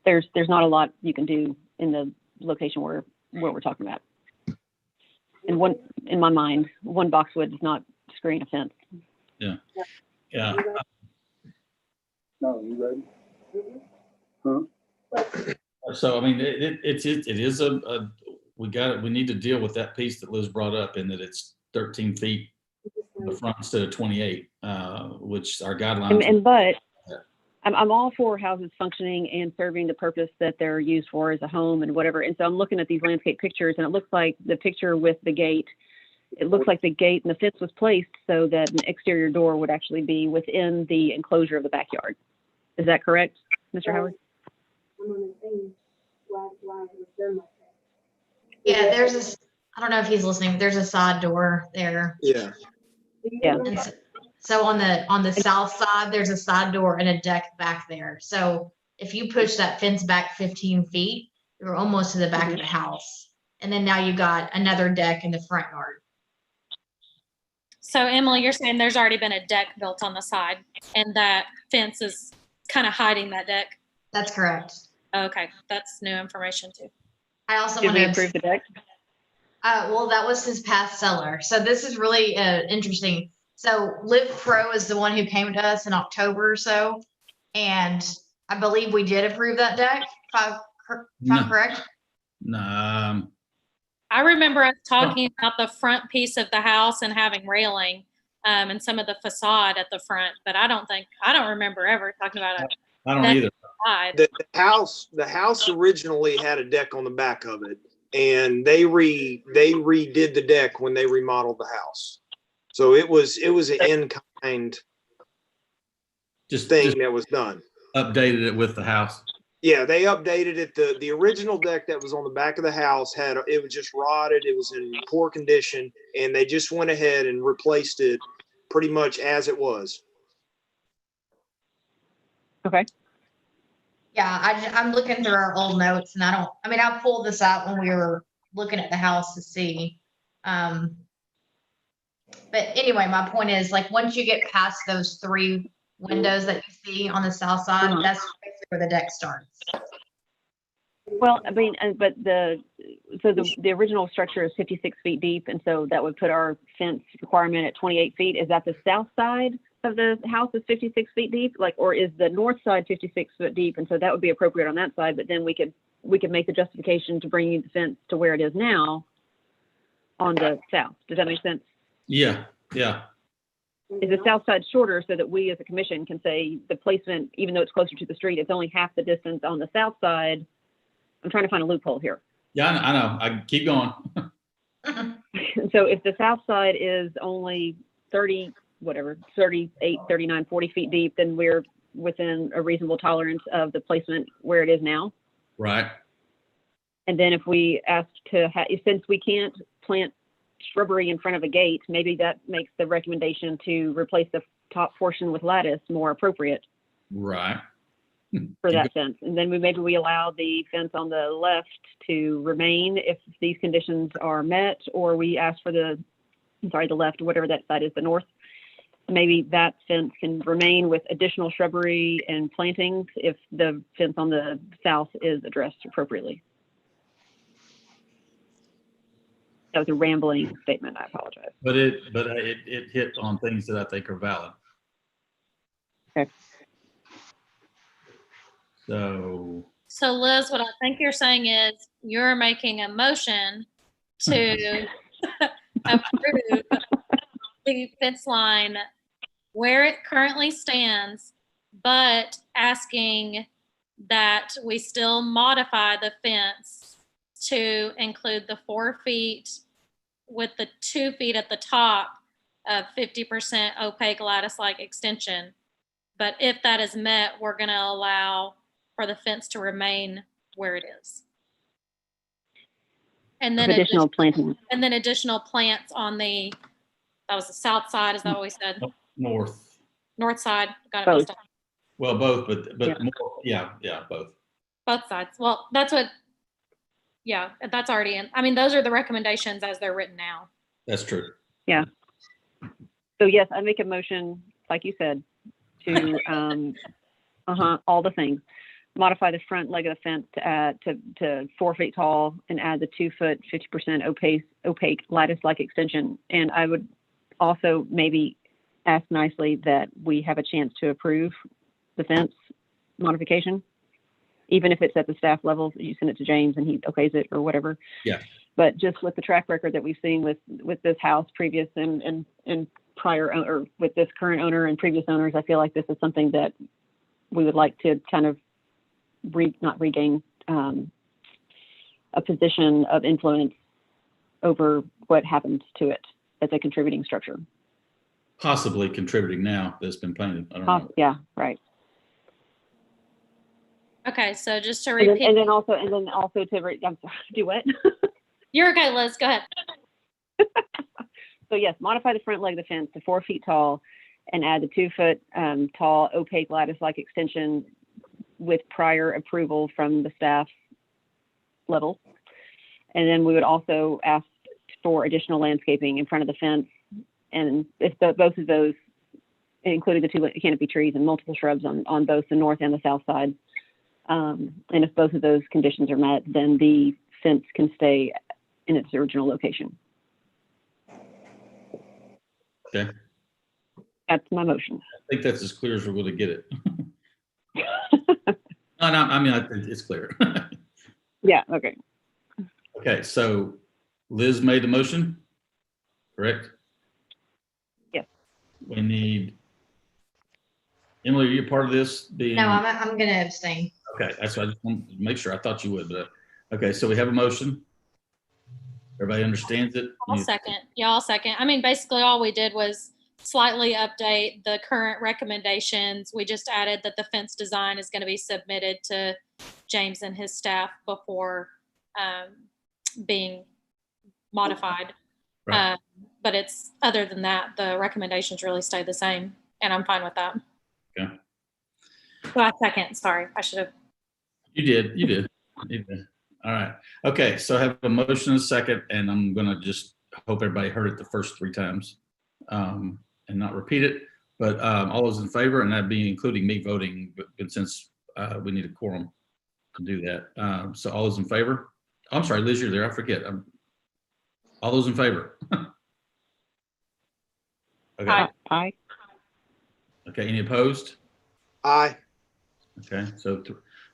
there's not a lot you can do in the location where we're talking about. And in my mind, one boxwood does not screen a fence. Yeah. No, you ready? Huh? So, I mean, it is we need to deal with that piece that Liz brought up in that it's 13 feet in the front instead of 28, which our guidelines. But I'm all for houses functioning and serving the purpose that they're used for as a home and whatever. And so I'm looking at these landscape pictures, and it looks like the picture with the gate, it looks like the gate and the fence was placed so that an exterior door would actually be within the enclosure of the backyard. Is that correct, Mr. Howard? Yeah, I don't know if he's listening, but there's a side door there. Yeah. Yeah. And so on the south side, there's a side door and a deck back there. So if you push that fence back 15 feet, you're almost to the back of the house. And then now you got another deck in the front yard. So Emily, you're saying there's already been a deck built on the side and that fence is kind of hiding that deck? That's correct. Okay, that's new information too. I also Did want we to approve the deck? well, that was his past seller. So this is really interesting. So Live Pro is the one who came to us in October or so. And I believe we did approve that deck, if I'm correct. No. I remember us talking about the front piece of the house and having railing and some of the facade at the front, but I don't remember ever talking about it. I don't either. The house originally had a deck on the back of it, and they redid the deck when they remodeled the house. So it was an in-kind thing that was done. Updated it with the house. Yeah, they updated it. The original deck that was on the back of the house it was just rotted. It was in poor condition, and they just went ahead and replaced it pretty much as it was. Okay. Yeah, I'm looking through our old notes and I pulled this out when we were looking at the house to see. But anyway, my point is, like, once you get past those 3 windows that you see on the south side, that's basically where the deck starts. Well, I mean, but the original structure is 56 feet deep, and so that would put our fence requirement at 28 feet. Is that the south side of the house is 56 feet deep, or is the north side 56 foot deep? And so that would be appropriate on that side, but then we could make the justification to bring the fence to where it is now on the south. Does that make sense? Yeah. Is the south side shorter so that we as a commission can say the placement, even though it's closer to the street, it's only half the distance on the south side? I'm trying to find a loophole here. Yeah, I know. I keep going. So if the south side is only 38, 39, 40 feet deep, then we're within a reasonable tolerance of the placement where it is now. Right. And then if we ask since we can't plant shrubbery in front of a gate, maybe that makes the recommendation to replace the top portion with lattice more appropriate. Right. For that fence. And then maybe we allow the fence on the left to remain if these conditions are met, or we ask for the left, whatever that side is, the north. Maybe that fence can remain with additional shrubbery and plantings if the fence on the south is addressed appropriately. That was a rambling statement. I apologize. But it hit on things that I think are valid. Okay. So Liz, what I think you're saying is you're making a motion to approve the fence line where it currently stands, but asking that we still modify the fence to include the 4 feet with the 2 feet at the top of 50% opaque lattice-like extension. But if that is met, we're going to allow for the fence to remain where it is. And then additional planting. And then additional plants on that was the south side, is that what we said? North Side, got it. Both. Well, both, but Yeah. more, yeah, both. Both sides. Well, that's already in. I mean, those are the recommendations as they're written now. That's true. Yeah. So yes, I make a motion, like you said, to all the things. Modify the front leg of the fence to 4 feet tall and add the 2 foot 50% opaque lattice-like extension. And I would also maybe ask nicely that we have a chance to approve the fence modification even if it's at the staff level, you send it to James and he okays it or whatever. Yeah. But just with the track record that we've seen with this house previous and prior, or with this current owner and previous owners, I feel like this is something that we would like to kind of not regain a position of influence over what happened to it as a contributing structure. Possibly contributing now that's been painted. I don't know. Yeah, right. Okay, so just to And repeat, then also to I'm sorry, do what? you're okay, Liz. Go ahead. So yes, modify the front leg of the fence to 4 feet tall and add the 2 foot tall opaque lattice-like extension with prior approval from the staff level. And then we would also ask for additional landscaping in front of the fence. And if both of those, including the 2 canopy trees and multiple shrubs on both the north and the south side. And if both of those conditions are met, then the fence can stay in its original location. Okay. That's my motion. I think that's as clear as we're going to get it. No, I mean, it's clear. Yeah, okay. Okay, so Liz made the motion, correct? Yes. We need, Emily, are you part of this? No, I'm gonna abstain. Okay, that's what I just want to make sure. I thought you would, but, okay, so we have a motion. Everybody understands it? I'll second. Yeah, I'll second. I mean, basically all we did was slightly update the current recommendations. We just added that the fence design is going to be submitted to James and his staff before being modified. Right. But it's, other than that, the recommendations really stay the same, and I'm fine with that. Okay. So I second, sorry, I should have. You did. All right. Okay, so I have a motion and a second, and I'm gonna just hope everybody heard it the first 3 times and not repeat it. But all those in favor, and that'd be including me voting, but since we need a quorum to do that. So all those in favor? I'm sorry, Liz, you're there. I forget. All those in favor? Okay. Aye. Okay, any opposed? Aye. Okay, so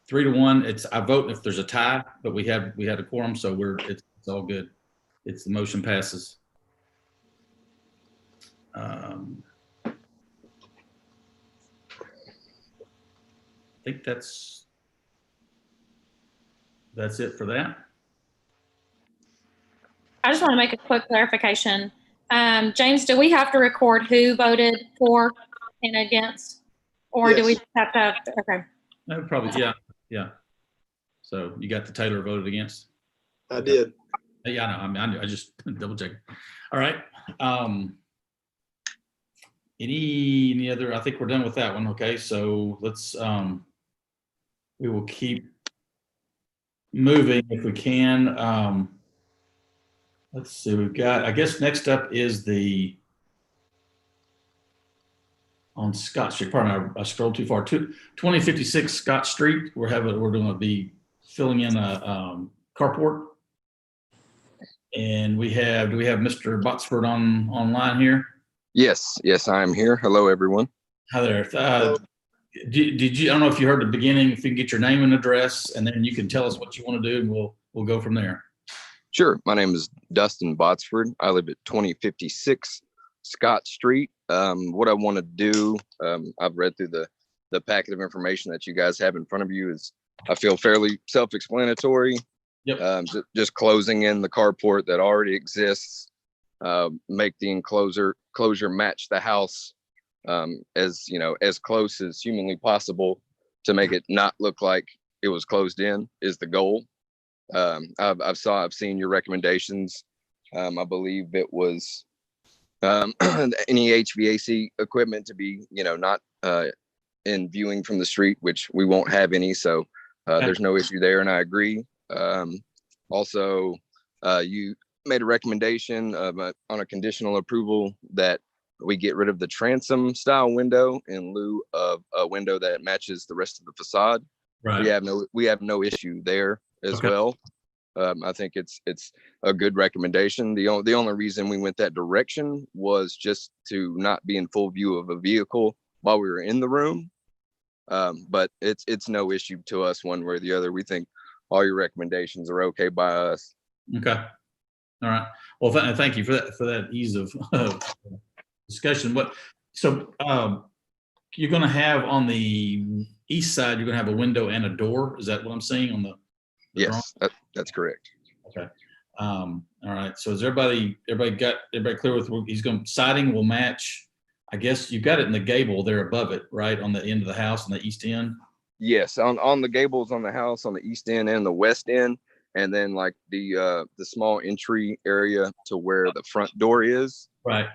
3 to 1. I vote if there's a tie, but we had a quorum, so it's all good. The motion passes. I think that's it for that. I just want to make a quick clarification. James, do we have to record who voted for and against? Or do we Yes. just have to, okay. No, probably, yeah. So you got the Taylor voted against? I did. Yeah, I know. I mean, I just double check. All right. Any other? I think we're done with that one. Okay, so let's. We will keep moving if we can. Let's see. We've got. I guess next up is on Scott Street. Pardon, I scrolled too far. 2056 Scott Street. We're going to be filling in a carport. And do we have Mr. Botsford online here? Yes, I am here. Hello, everyone. Hi there. Did you? I don't know if you heard the beginning. If you can get your name and address, and then you can tell us what you want to do, and we'll go from there. Sure. My name is Dustin Botsford. I live at 2056 Scott Street. What I want to do, I've read through the packet of information that you guys have in front of you. Is I feel fairly self-explanatory. Yep. Just closing in the carport that already exists. Make the enclosure match the house as close as humanly possible to make it not look like it was closed in is the goal. I've seen your recommendations. I believe it was any HVAC equipment to be not in viewing from the street, which we won't have any, so there's no issue there, and I agree. Also, you made a recommendation on a conditional approval that we get rid of the transom style window in lieu of a window that matches the rest of the facade. Right. We have no issue there as well. I think it's a good recommendation. The only reason we went that direction was just to not be in full view of a vehicle while we were in the room. But it's no issue to us one way or the other. We think all your recommendations are okay by us. Okay. All right. Well, thank you for that ease of discussion. So you're going to have on the east side, you're going to have a window and a door. Is that what I'm seeing on the Yes, that's correct. Okay. All right. So is everybody clear with he's going siding will match? I guess you've got it in the gable there above it, right? On the end of the house on the east end. Yes, on the gables on the house on the east end and the west end, and then like the small entry area to where the front door is, right,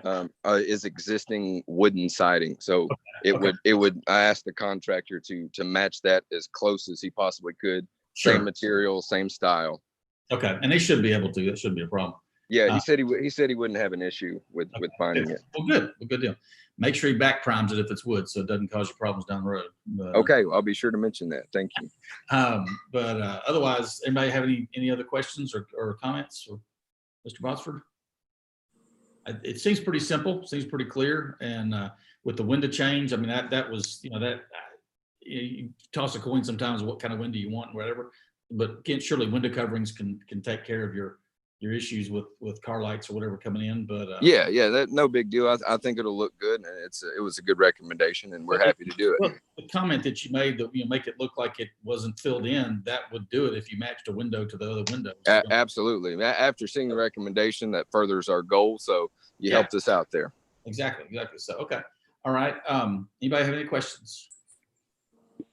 is existing wooden siding. So it would I asked the contractor to match that as close as he possibly could. Sure. Same material, same style. Okay, and they should be able to. That shouldn't be a problem. Yeah, he said he wouldn't have an issue with finding it. Well, good. Well, good deal. Make sure he back primes it if it's wood, so it doesn't cause you problems down the road. But, okay, well, I'll be sure to mention that. Thank you. But otherwise, anybody have any other questions or comments, or Mr. Botsford? It seems pretty simple. Seems pretty clear, and with the window change, I mean that was you toss a coin sometimes what kind of window you want and whatever. But surely window coverings can take care of your issues with car lights or whatever coming in. But yeah, that no big deal. I think it'll look good, and it was a good recommendation, and we're happy to do it. Well, the comment that you made that make it look like it wasn't filled in, that would do it if you matched a window to the other window. Absolutely. After seeing the recommendation, that furthers our goal. So you helped us out there. Exactly. So okay, all right. Anybody have any questions?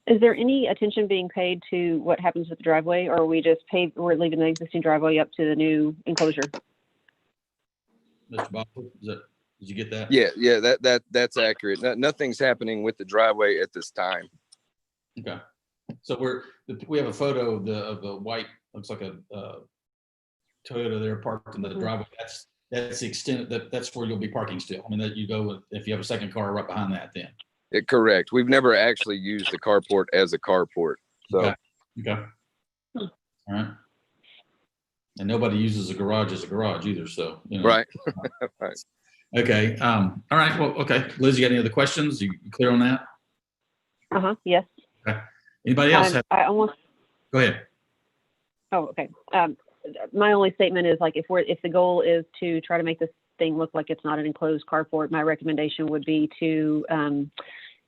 Is there any attention being paid to what happens with the driveway, or are we just we're leaving the existing driveway up to the new enclosure? Mr. Bob, did you get that? Yeah, that's accurate. Nothing's happening with the driveway at this time. Okay. So we have a photo of the white, looks like a Toyota there parked in the driveway. That's the extent that's where you'll be parking still. I mean, that you go if you have a second car right behind that then. Correct. We've never actually used the carport as a carport. So okay. All right. And nobody uses a garage as a garage either. So right. Right. Okay. All right. Well, okay. Liz, you got any other questions? You clear on that? Yes. Okay. Anybody else? Go ahead. Oh, okay. My only statement is like if the goal is to try to make this thing look like it's not an enclosed carport, my recommendation would be to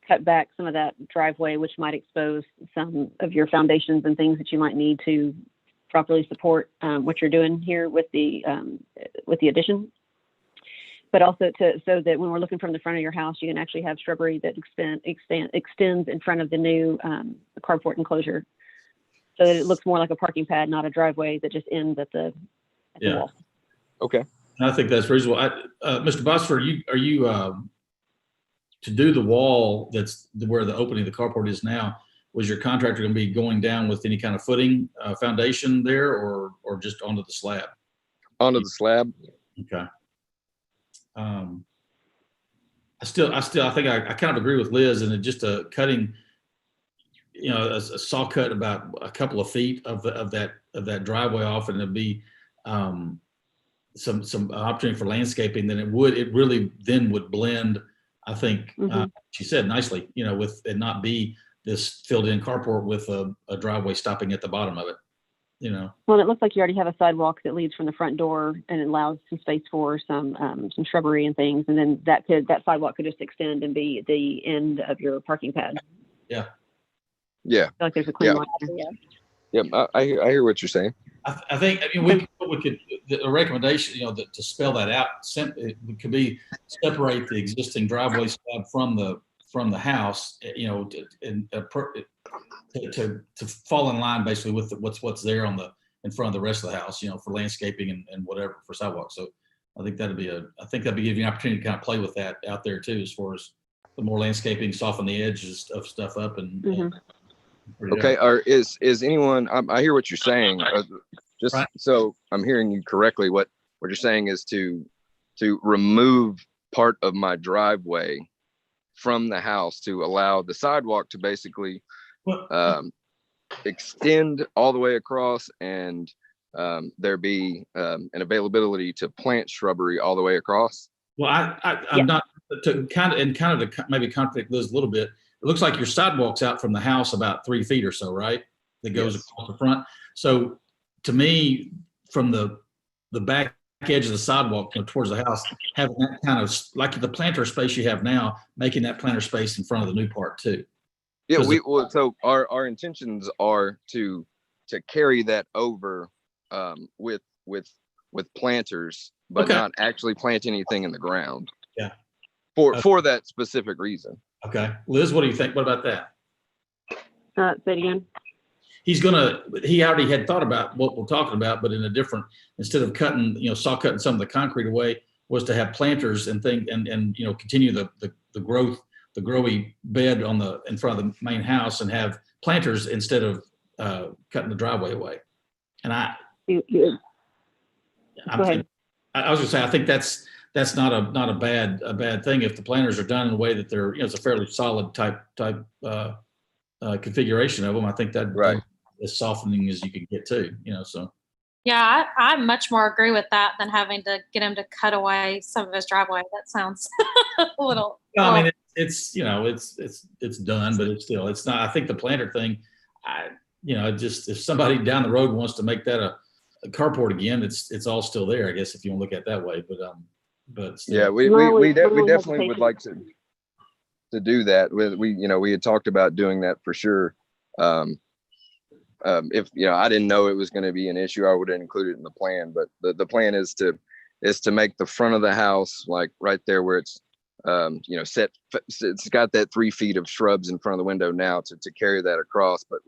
cut back some of that driveway, which might expose some of your foundations and things that you might need to properly support what you're doing here with the addition. But also so that when we're looking from the front of your house, you can actually have shrubbery that extends in front of the new carport enclosure, so that it looks more like a parking pad, not a driveway that just ends at the wall. Okay. I think that's reasonable. Mr. Bosford, are you to do the wall that's where the opening of the carport is now? Was your contractor going to be going down with any kind of footing foundation there, or just onto the slab? Onto the slab. Okay. I think I kind of agree with Liz, and just a cutting, a saw cut about a couple of feet of that driveway off, and it'd be some opportunity for landscaping. Then it really would blend. I think she said nicely, with it not be this filled in carport with a driveway stopping at the bottom of it. Well, it looks like you already have a sidewalk that leads from the front door, and it allows some space for some shrubbery and things, and then that sidewalk could just extend and be the end of your parking pad. Yeah. I feel like there's a clean line there. Yep, I hear what you're saying. I think we could a recommendation, to spell that out. It could be separate the existing driveway slab from the house, to fall in line basically with what's there in front of the rest of the house, for landscaping and whatever for sidewalks. So I think that'd give you an opportunity to kind of play with that out there too, as far as the more landscaping, soften the edges of stuff up and okay. Or is anyone? I hear what you're saying. Right. So I'm hearing you correctly. What you're saying is to remove part of my driveway from the house to allow the sidewalk to basically extend all the way across, and there be an availability to plant shrubbery all the way across. Well, I'm not to maybe contradict Liz a little bit. looks like your sidewalk's out from the house about 3 feet or so, right? That goes Yes. across the front. So to me, from the back edge of the sidewalk, towards the house, having that kind of like the planter space you have now, making that planter space in front of the new part too. Yeah, 'Cause so our intentions are to carry that over with planters, but Okay. not actually plant anything in the ground. Yeah. For that specific reason. Okay. Liz, what do you think? What about that? Say it again. He already had thought about what we're talking about, but in a different, instead of cutting, saw cutting some of the concrete away, was to have planters and continue the growth, the growy bed in front of the main house and have planters instead of cutting the driveway away. And I was gonna say, I think that's not a bad thing if the planters are done in a way that they're, it's a fairly solid type configuration of them. I think that Right. as softening as you can get too, so. Yeah, I much more agree with that than having to get him to cut away some of his driveway. That sounds a little. No, I mean, it's done, but it's not, I think the planter thing, just if somebody down the road wants to make that a carport again, it's all still there, I guess, if you want to look at it that way, but still. Yeah, we definitely would like to do that. We had talked about doing that for sure. If I didn't know it was going to be an issue, I would have included it in the plan. But the plan is to make the front of the house, like right there where it's set. It's got that 3 feet of shrubs in front of the window now to carry that across, but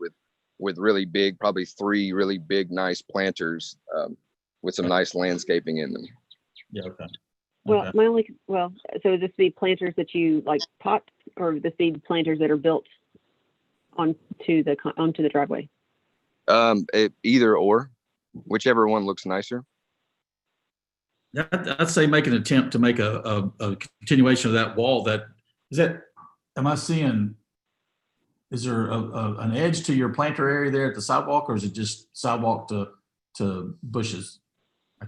with really big, probably 3 really big, nice planters with some nice landscaping in them. Yeah. Okay. Well, so this be planters that you like pot, or this be planters that are built onto the driveway? Either or, whichever one looks nicer. I'd say make an attempt to make a continuation of that wall. Am I seeing, is there an edge to your planter area there at the sidewalk, or is it just sidewalk to bushes?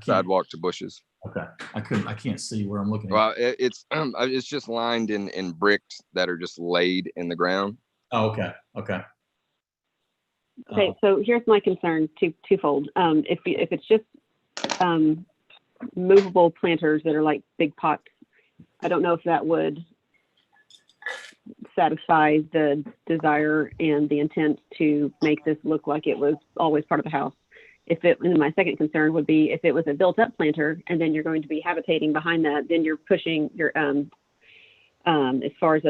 Sidewalk to bushes. Okay. I can't see where I'm looking at. Well, it's just lined in bricks that are just laid in the ground. Oh, okay. Okay. Okay, so here's my concern, twofold. If it's just movable planters that are like big pots, I don't know if that would satisfy the desire and the intent to make this look like it was always part of the house. And my second concern would be if it was a built-up planter and then you're going to be habitating behind that, then you're pushing your as far as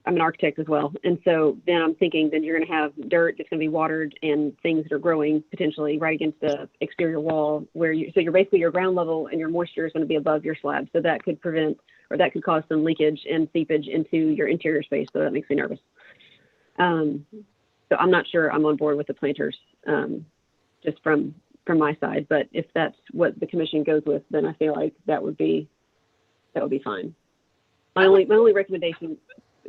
I'm an architect as well. And so then I'm thinking then you're going to have dirt that's going to be watered and things that are growing potentially right against the exterior wall so you're basically your ground level and your moisture is going to be above your slab. So that could prevent, or that could cause some leakage and seepage into your interior space. So that makes me nervous. So I'm not sure I'm on board with the planters, just from my side, but if that's what the commission goes with, then I feel like that would be fine. My only recommendation,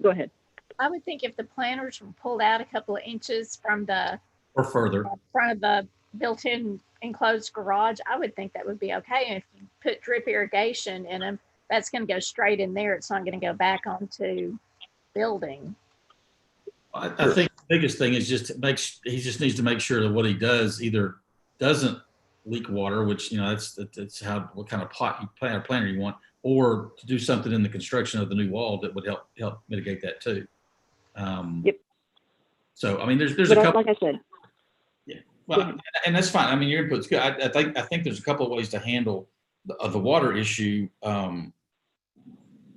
go ahead. I would think if the planters were pulled out a couple of inches from the or further front of the built-in enclosed garage, I would think that would be okay. And if you put drip irrigation in them, that's going to go straight in there. It's not going to go back onto building. I think the biggest thing is he just needs to make sure that what he does either doesn't leak water, which that's what kind of planter you want, or to do something in the construction of the new wall that would help mitigate that too. Yep. So I mean, there's a couple. Like I said. Yeah. Well, and that's fine. I mean, your input's good. I think there's a couple of ways to handle the water issue.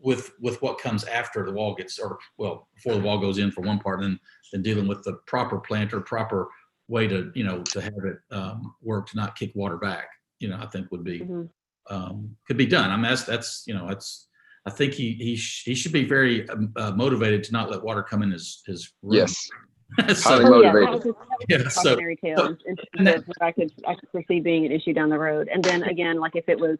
With what comes after the wall before the wall goes in for one part, and then dealing with the proper planter, proper way to have it work to not kick water back, I think would be, could be done. I mean, that's I think he should be very motivated to not let water come in his room. Yes. So, highly motivated. Cautionary tale and what I could foresee being an issue down the road. And then again, like if it was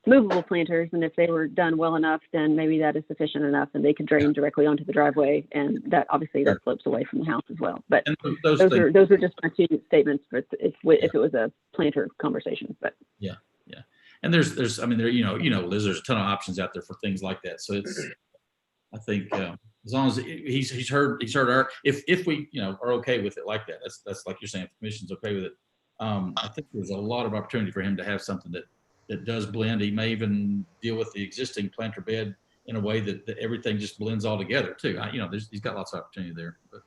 movable planters, and if they were done well enough, then maybe that is sufficient enough and they could drain directly onto the driveway, and that obviously that slopes away from the house as well. But those are just my two statements for if it was a planter conversation. But yeah. And there's I mean there's a ton of options out there for things like that. So it's I think as long as he's heard our, if we, you know, are okay with it like that, that's like you're saying, if the commission's okay with it. I think there's a lot of opportunity for him to have something that does blend. He may even deal with the existing planter bed in a way that everything just blends all together too. You know, he's got lots of opportunity there. But,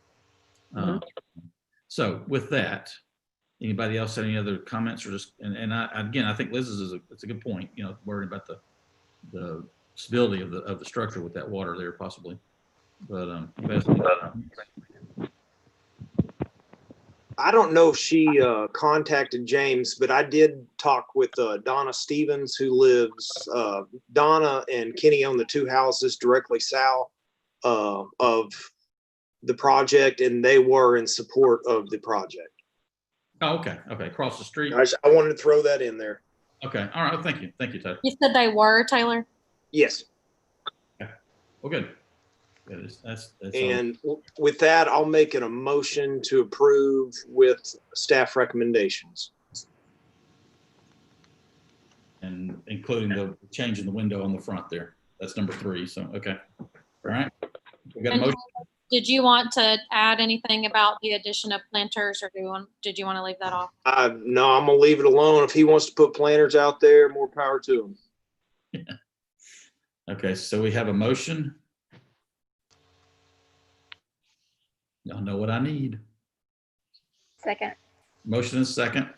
so with that, anybody else have any other comments or just, and I think Liz's it's a good point, you know, worrying about the stability of the structure with that water there possibly. But I don't know if she contacted James, but I did talk with Donna Stevens, who lives, Donna and Kenny own the two houses directly south of the project, and they were in support of the project. oh, okay, across the street. I wanted to throw that in there. Okay, all right, thank you, Taylor. You said they were, Taylor? Yes. Okay. Well, good. That's And with that, I'll make a motion to approve with staff recommendations. and including the change in the window on the front there. That's number 3. So, okay. All right. We got a And motion. did you want to add anything about the addition of planters, or did you want to leave that off? No, I'm gonna leave it alone. If he wants to put planters out there, more power to him. Okay, so we have a motion. Y'all know what I need. Second. Motion and second.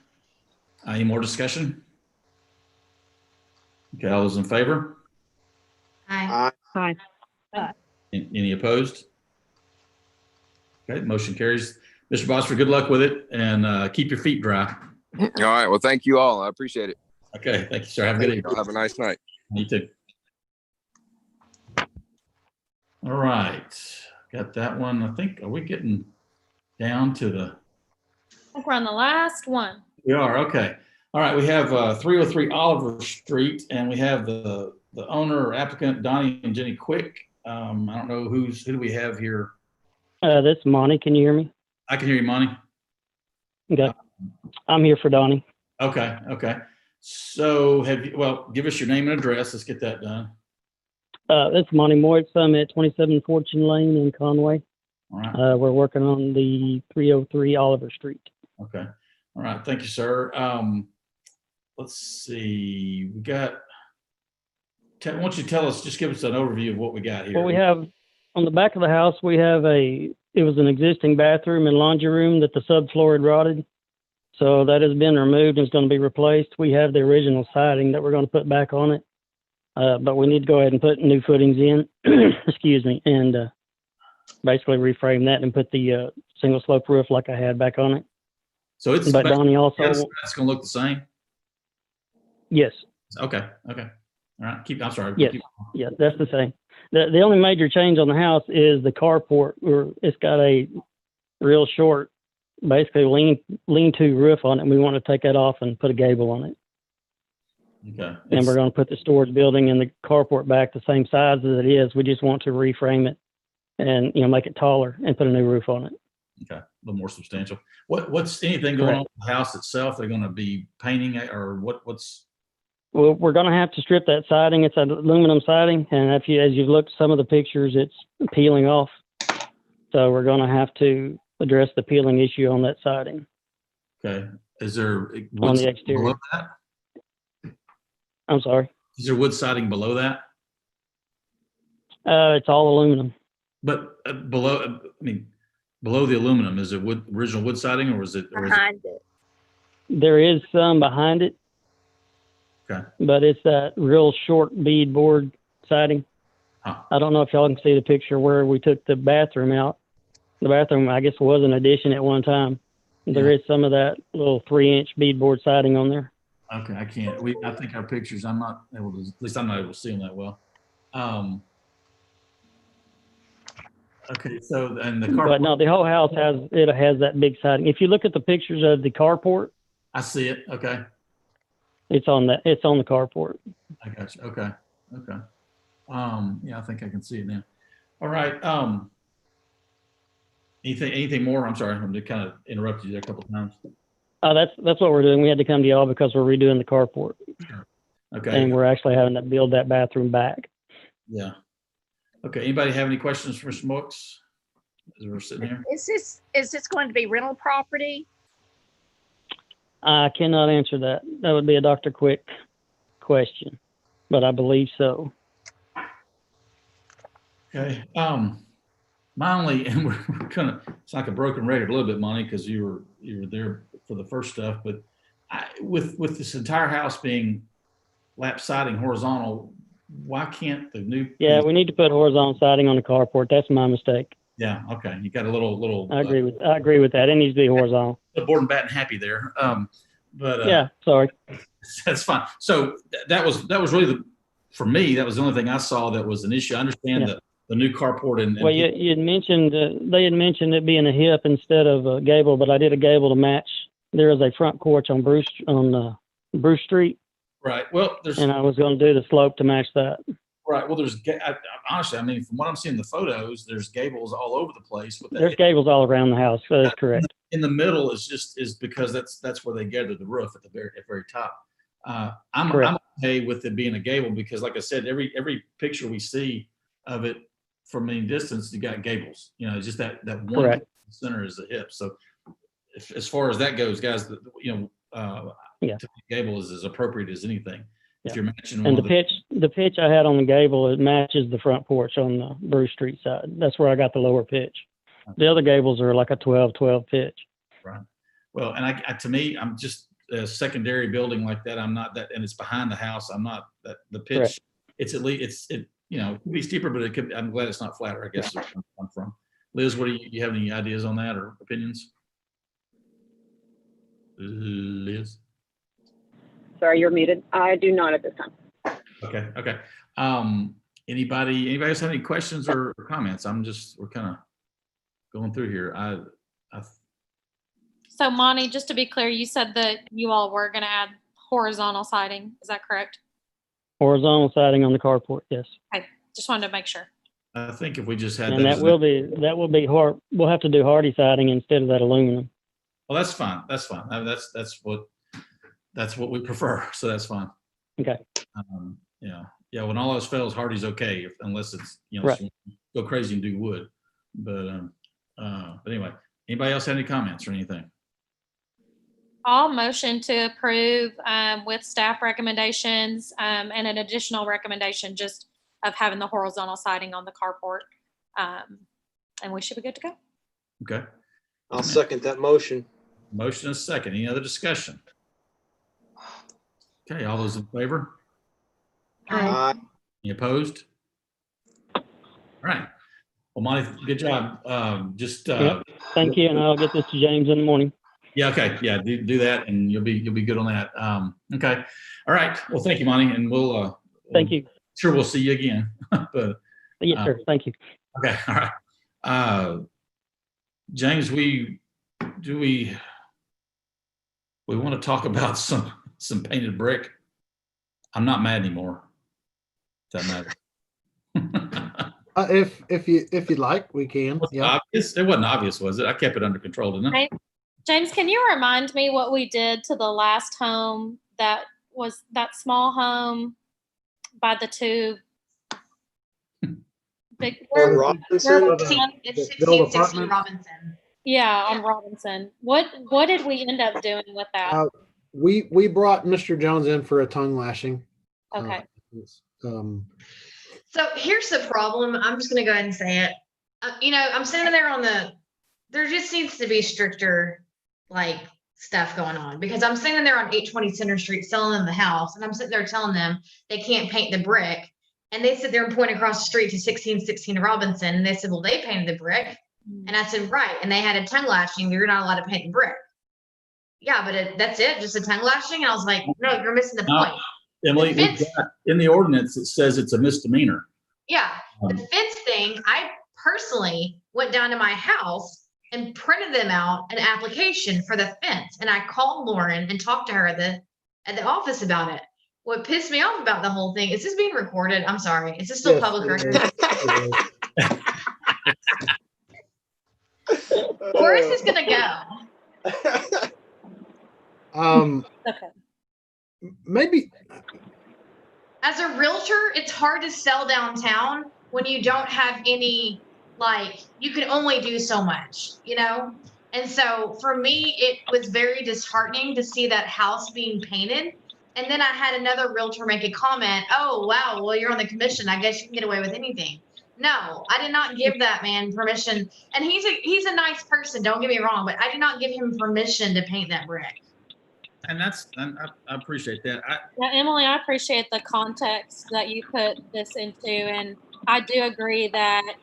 Any more discussion? Okay, all those in favor? Aye. Hi. Any opposed? Okay, motion carries. Mr. Bosford, good luck with it, and keep your feet dry. All right. Well, thank you all. I appreciate it. Okay, thank you, sir. Have a good evening. Have a nice night. You too. All right, got that one. I think, are we getting down to the? I think we're on the last one. We are, okay. All right, we have 303 Oliver Street, and we have the owner or applicant, Donnie and Jenny Quick. I don't know who do we have here? This is Monty. Can you hear me? I can hear you, Monty. Okay. I'm here for Donnie. Okay. So give us your name and address. Let's get that done. This is Monty Moritz. I'm at 27 Fortune Lane in Conway. All right. We're working on the 303 Oliver Street. Okay. All right. Thank you, sir. Let's see. We got. Why don't you tell us? Just give us an overview of what we got here. Well, we have on the back of the house. We have it was an existing bathroom and laundry room that the subfloor had rotted, so that has been removed and is going to be replaced. We have the original siding that we're going to put back on it, but we need to go ahead and put new footings in. Excuse me, and basically reframe that and put the single slope roof like I had back on it. So it's. But Donnie also. That's going to look the same. Yes. Okay. All right. I'm sorry. Yes. Yeah, that's the same. The only major change on the house is the carport. It's got a real short, basically lean-to roof on it, and we want to take that off and put a gable on it. Okay. And we're going to put the storage building and the carport back the same size as it is. We just want to reframe it and make it taller and put a new roof on it. Okay, a little more substantial. What's anything going on with the house itself? They're going to be painting it, or what's? Well, we're going to have to strip that siding. It's an aluminum siding, and as you've looked at some of the pictures, it's peeling off. So we're going to have to address the peeling issue on that siding. Okay. Is there on the exterior? Below that? I'm sorry. Is there wood siding below that? It's all aluminum. But below the aluminum, is it original wood siding, or is it? Behind it. There is some behind it. Okay. But it's that real short beadboard siding. Huh. I don't know if y'all can see the picture where we took the bathroom out. The bathroom, I guess, was an addition at one time. There is some of that little 3-inch beadboard siding on there. Okay, I can't. I think our pictures. I'm not able to. At least I'm not able to see them that well. Okay, so and the carport. But no, the whole house has that big siding. If you look at the pictures of the carport, I see it. Okay. It's on the carport. I got you. Okay. Yeah, I think I can see it now. All right. Anything more? I'm sorry, I'm just kind of interrupted you there a couple of times. That's what we're doing. We had to come to y'all because we're redoing the carport. Sure. Okay. And we're actually having to build that bathroom back. Yeah. Okay, anybody have any questions for Mr. Moix as we're sitting here? Is this going to be rental property? I cannot answer that. That would be a Dr. Quick question, but I believe so. Okay, my only, and we're gonna, it's like a broken record a little bit, Monty, because you were there for the first stuff, but with this entire house being lap siding horizontal, why can't the new? Yeah, we need to put horizontal siding on the carport. That's my mistake. Yeah, okay, you got a little. I agree with that. It needs to be horizontal. Board and batting happy there, but Yeah, sorry. that's fine. So that was really for me, that was the only thing I saw that was an issue. I understand Yeah. the new carport and Well, you had mentioned they had mentioned it being a hip instead of a gable, but I did a gable to match. There is a front porch on Bruce Street, right. Well, there's and I was going to do the slope to match that. right. Well, honestly, I mean, from what I'm seeing in the photos, there's gables all over the place. With There's gables all around the house. That is correct. In the middle is because that's where they gather the roof at the very top. I'm okay with it being a gable because, like I said, every picture we see of it from any distance, you got gables. You know, it's just that one Correct. center is the hip. So, as far as that goes, guys, Yeah. to be gable is as appropriate as anything. If you're matching And one the pitch I had on the gable, it matches the front porch on the Bruce Street side. That's where I got the lower pitch. The other gables are like a 12-12 pitch. Right. Well, and I to me, I'm just a secondary building like that. I'm not that, and it's behind the house. I'm not that the pitch. Correct. It's at least it could be steeper, but it could. I'm glad it's not flatter. I guess is where I'm from. Liz, what do you have any ideas on that or opinions? Liz. Sorry, you're muted. I do not at this time. Okay. Anybody else have any questions or comments? We're kind of going through here. So Monty, just to be clear, you said that you all were going to add horizontal siding. Is that correct? Horizontal siding on the carport, yes. Okay, just wanted to make sure. I think if we just had And that will be hard. We'll have to do hardy siding instead of that aluminum. Well, that's fine. That's what we prefer. So that's fine. Okay. Yeah. When all else fails, hardy's okay, unless it's Right. go crazy and do wood. But anyway, anybody else have any comments or anything? I'll motion to approve with staff recommendations and an additional recommendation just of having the horizontal siding on the carport. And we should be good to go. Okay. I'll second that motion. Motion is second. Any other discussion? Okay, all those in favor? Aye. Any opposed? All right. Well, Monty, good job. Yep. Thank you, and I'll get this to James in the morning. Yeah. Okay. Yeah. Do that, and you'll be good on that. Okay. All right. Well, thank you, Monty, and we'll. Thank you. Sure, we'll see you again. But yes, sir. Thank you. okay. All right. James, we want to talk about some painted brick. I'm not mad anymore. If that matters. If you'd like, we can. Yeah. Obvious? It wasn't obvious, was it? I kept it under control, didn't I? James, can you remind me what we did to the last home that was that small home by the two big Robinson? It's 1660 Robinson. Yeah, on Robinson. What did we end up doing with that? We brought Mr. Jones in for a tongue lashing. Okay. So here's the problem. I'm just going to go ahead and say it. I'm sitting there there just needs to be stricter stuff going on because I'm sitting there on 820 Center Street selling them the house and I'm sitting there telling them they can't paint the brick. And they sit there and point across the street to 1616 Robinson. And they said, well, they painted the brick. And I said, right. And they had a tongue lashing. You're not allowed to paint the brick. Yeah, but that's it. Just a tongue lashing. And I was like, no, you're missing the point. Emily, in the ordinance, it says it's a misdemeanor. Yeah. The fence thing, I personally went down to my house and printed them out an application for the fence. And I called Lauren and talked to her at the office about it. What pissed me off about the whole thing is this being recorded. I'm sorry. Is this still public record? Where is this going to go? Okay. Maybe. As a realtor, it's hard to sell downtown when you don't have any, like, you can only do so much, you know? And so for me, it was very disheartening to see that house being painted. And then I had another realtor make a comment, oh, wow, well, you're on the commission. I guess you can get away with anything. No, I did not give that man permission. And he's a nice person, don't get me wrong, but I did not give him permission to paint that brick. And I appreciate that. Yeah, Emily, I appreciate the context that you put this into, and I do agree that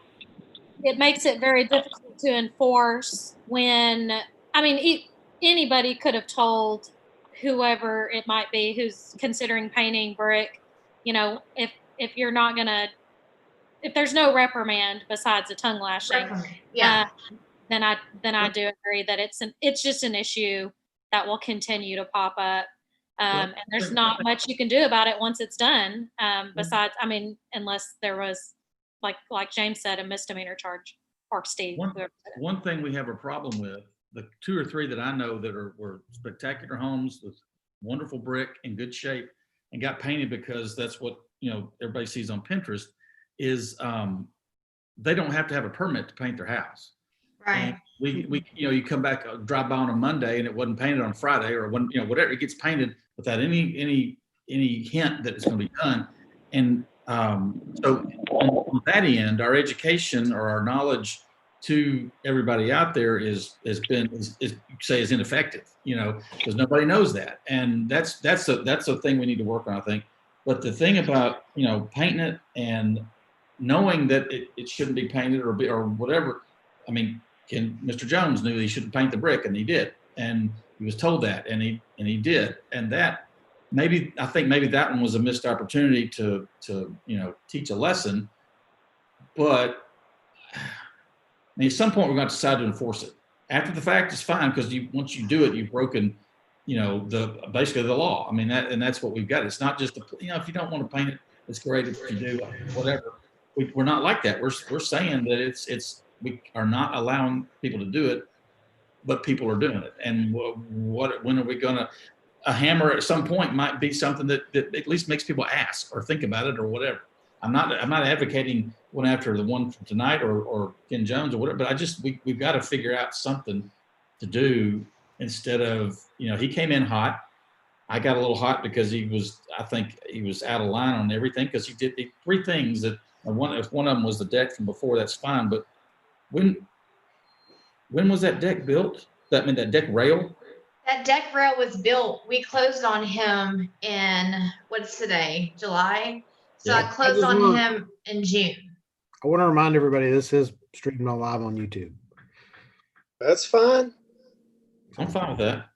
it makes it very difficult to enforce when, I mean, anybody could have told whoever it might be who's considering painting brick, you know, if you're not gonna, if there's no reprimand besides a tongue lashing, Yeah. then I do agree that it's just an issue that will continue to pop up. And there's not much you can do about it once it's done. Besides, I mean, unless there was, like James said, a misdemeanor charge, or Steve. One thing we have a problem with, the 2 or 3 that I know that were spectacular homes with wonderful brick in good shape and got painted because that's what, you know, everybody sees on Pinterest, is they don't have to have a permit to paint their house. Right. And we you know, you come back, drive by on a Monday and it wasn't painted on Friday, or when, you know, whatever, it gets painted without any hint that it's going to be done. And so on that end, our education or our knowledge to everybody out there is ineffective, you know, because nobody knows that. And that's a thing we need to work on, I think. But the thing about, you know, painting it and knowing that it shouldn't be painted or whatever, I mean, Mr. Jones knew he shouldn't paint the brick, and he did, and he was told that, and he did, and that I think maybe that one was a missed opportunity to you know, teach a lesson. But I mean, at some point we're going to decide to enforce it. After the fact, it's fine, because once you do it, you've broken, you know, basically the law. I mean, that's what we've got. It's not just you know, if you don't want to paint it, it's great if you do, whatever. We're not like that. We're saying that we are not allowing people to do it, but people are doing it. And when are we gonna? A hammer at some point might be something that at least makes people ask or think about it or whatever. I'm not advocating one after the one from tonight or Ken Jones or whatever, but we've got to figure out something to do instead of, you know, he came in hot. I got a little hot because I think he was out of line on everything, because he did 3 things that, if one of them was the deck from before, that's fine. But when was that deck built? That deck rail? That deck rail was built. We closed on him in, what's today? July. So Yeah. I closed on him in June. I want to remind everybody this is streaming live on YouTube. That's fine. I'm fine with that.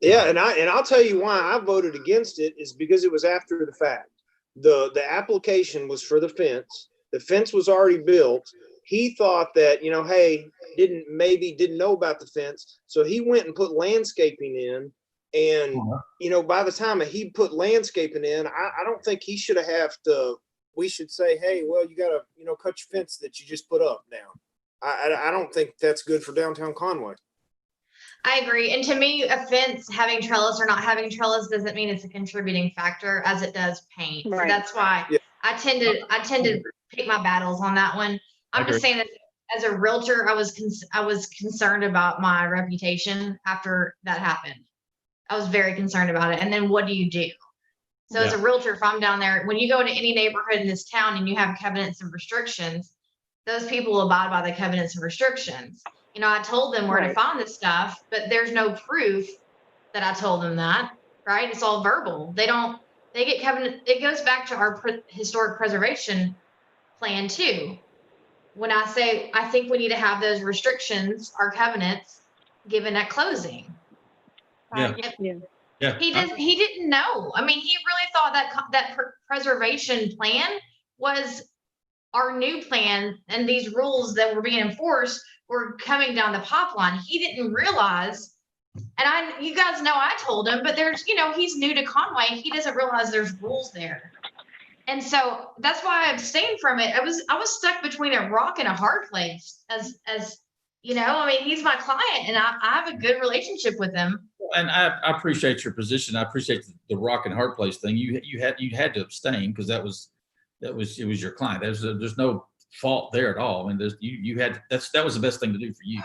Yeah, and I'll tell you why I voted against it is because it was after the fact. The application was for the fence. The fence was already built. He thought that, you know, hey, didn't know about the fence, so he went and put landscaping in. And you know, by the time he put landscaping in, I don't think he should have to. We should say, hey, well, you got to, you know, cut your fence that you just put up now. I don't think that's good for downtown Conway. I agree. And to me, a fence having trellis or not having trellis doesn't mean it's a contributing factor as it does paint. Right. So that's why I tend to pick my battles on that one. I'm just saying that as a realtor, I was concerned about my reputation after that happened. I was very concerned about it. And then what do you do? So as a realtor, if I'm down there, when you go into any neighborhood in this town and you have covenants and restrictions, those people will abide by the covenants and restrictions. You know, I told them where to find this stuff, but there's no proof that I told them that, right? It's all verbal. They get covenant. It goes back to our historic preservation plan too. When I say, I think we need to have those restrictions, our covenants, given at closing. Yeah. Yeah. He didn't know. I mean, he really thought that preservation plan was our new plan, and these rules that were being enforced were coming down the pipeline. He didn't realize, and you guys know I told him, but there's, you know, he's new to Conway. He doesn't realize there's rules there. And so that's why I abstained from it. I was stuck between a rock and a hard place, as you know. I mean, he's my client, and I have a good relationship with him. And I appreciate your position. I appreciate the rock and hard place thing. You had to abstain because it was your client. There's no fault there at all. I mean, you had, that was the best thing to do for you.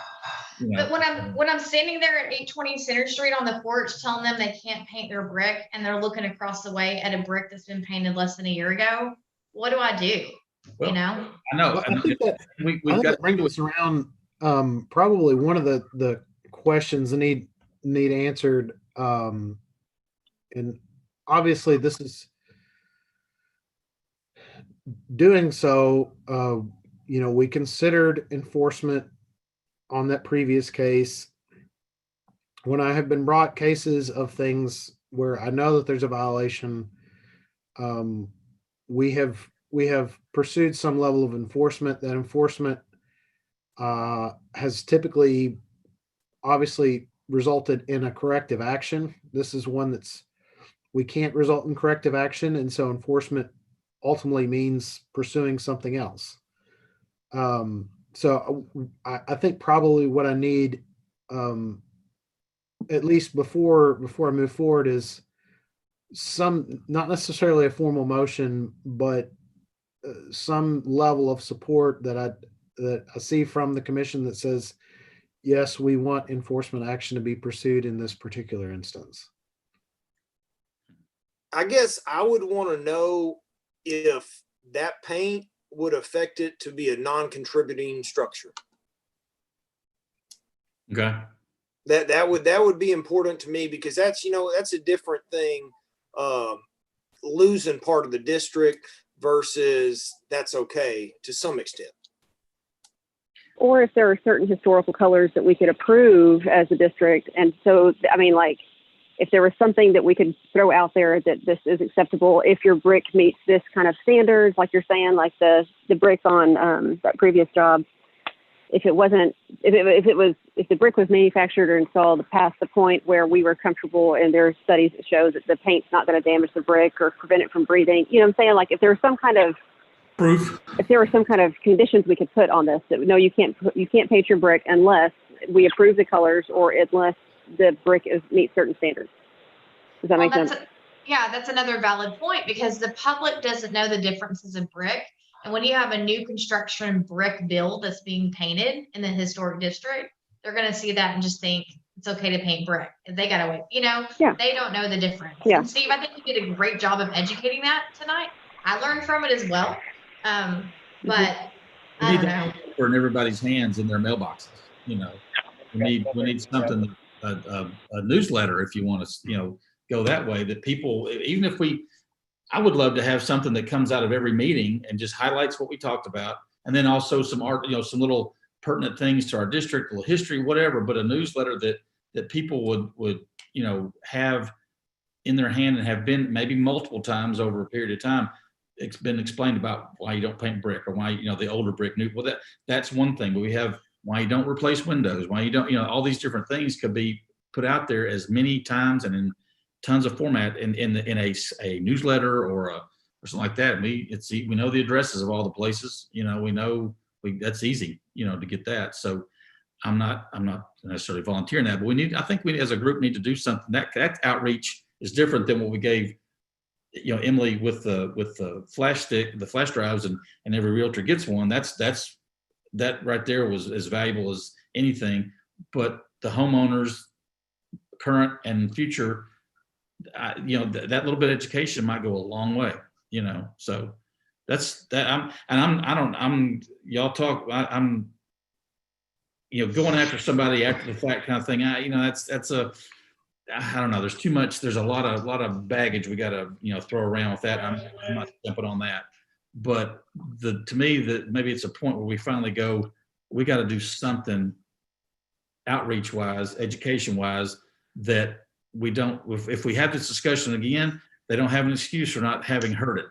You know? But when I'm standing there at 820 Center Street on the porch telling them they can't paint their brick and they're looking across the way at a brick that's been painted less than a year ago, what do I do? Well, you know? I know. Well, I think that we've I think got that brings us around probably one of the questions that need answered. And obviously this is doing so, we considered enforcement on that previous case. When I have been brought cases of things where I know that there's a violation, we have pursued some level of enforcement. That enforcement has typically obviously resulted in a corrective action. This is one we can't result in corrective action, and so enforcement ultimately means pursuing something else. So I think probably what I need, at least before I move forward, is not necessarily a formal motion, but some level of support that I see from the commission that says, yes, we want enforcement action to be pursued in this particular instance. I guess I would want to know if that paint would affect it to be a non-contributing structure. Okay. That would be important to me, because that's a different thing. Losing part of the district versus that's okay to some extent. Or if there are certain historical colors that we could approve as a district. And so, I mean, like, if there was something that we could throw out there that this is acceptable, if your brick meets this kind of standards, like you're saying, like the brick on that previous job, if the brick was manufactured or installed past the point where we were comfortable, and there are studies that show that the paint's not going to damage the brick or prevent it from breathing, you know what I'm saying? Like, if there was some kind of proof, if there were some kind of conditions we could put on this, that no, you can't paint your brick unless we approve the colors or unless the brick meets certain standards. Does that make sense? That's another valid point, because the public doesn't know the differences of brick. And when you have a new construction brick build that's being painted in the historic district, they're going to see that and just think it's okay to paint brick. They got to wait, They don't know the difference. Yeah. And Steve, I think you did a great job of educating that tonight. I learned from it as well. But I don't know. For in everybody's hands in their mailboxes, we need something, a newsletter, if you want to, go that way, that people, even if I would love to have something that comes out of every meeting and just highlights what we talked about. And then also some art, some little pertinent things to our district, little history, whatever, but a newsletter that people would, have in their hand and have been maybe multiple times over a period of time. It's been explained about why you don't paint brick, or why, the older brick new. Well, that's one thing, but we have why you don't replace windows, why you don't, all these different things could be put out there as many times and in tons of format in a newsletter or something like that. We know the addresses of all the places, that's easy, to get that. So I'm not necessarily volunteering that, but I think we as a group need to do something. That outreach is different than what we gave, Emily with the flash stick, the flash drives, and every realtor gets one. That right there was as valuable as anything. But the homeowners, current and future, that little bit of education might go a long way. So that's that. I'm going after somebody after the fact kind of thing. I don't know. There's too much. There's a lot of baggage we got to throw around with that. I'm not jumping on that. But to me, that maybe it's a point where we finally go, we got to do something outreach wise, education wise, that we don't. If we have this discussion again, they don't have an excuse for not having heard it.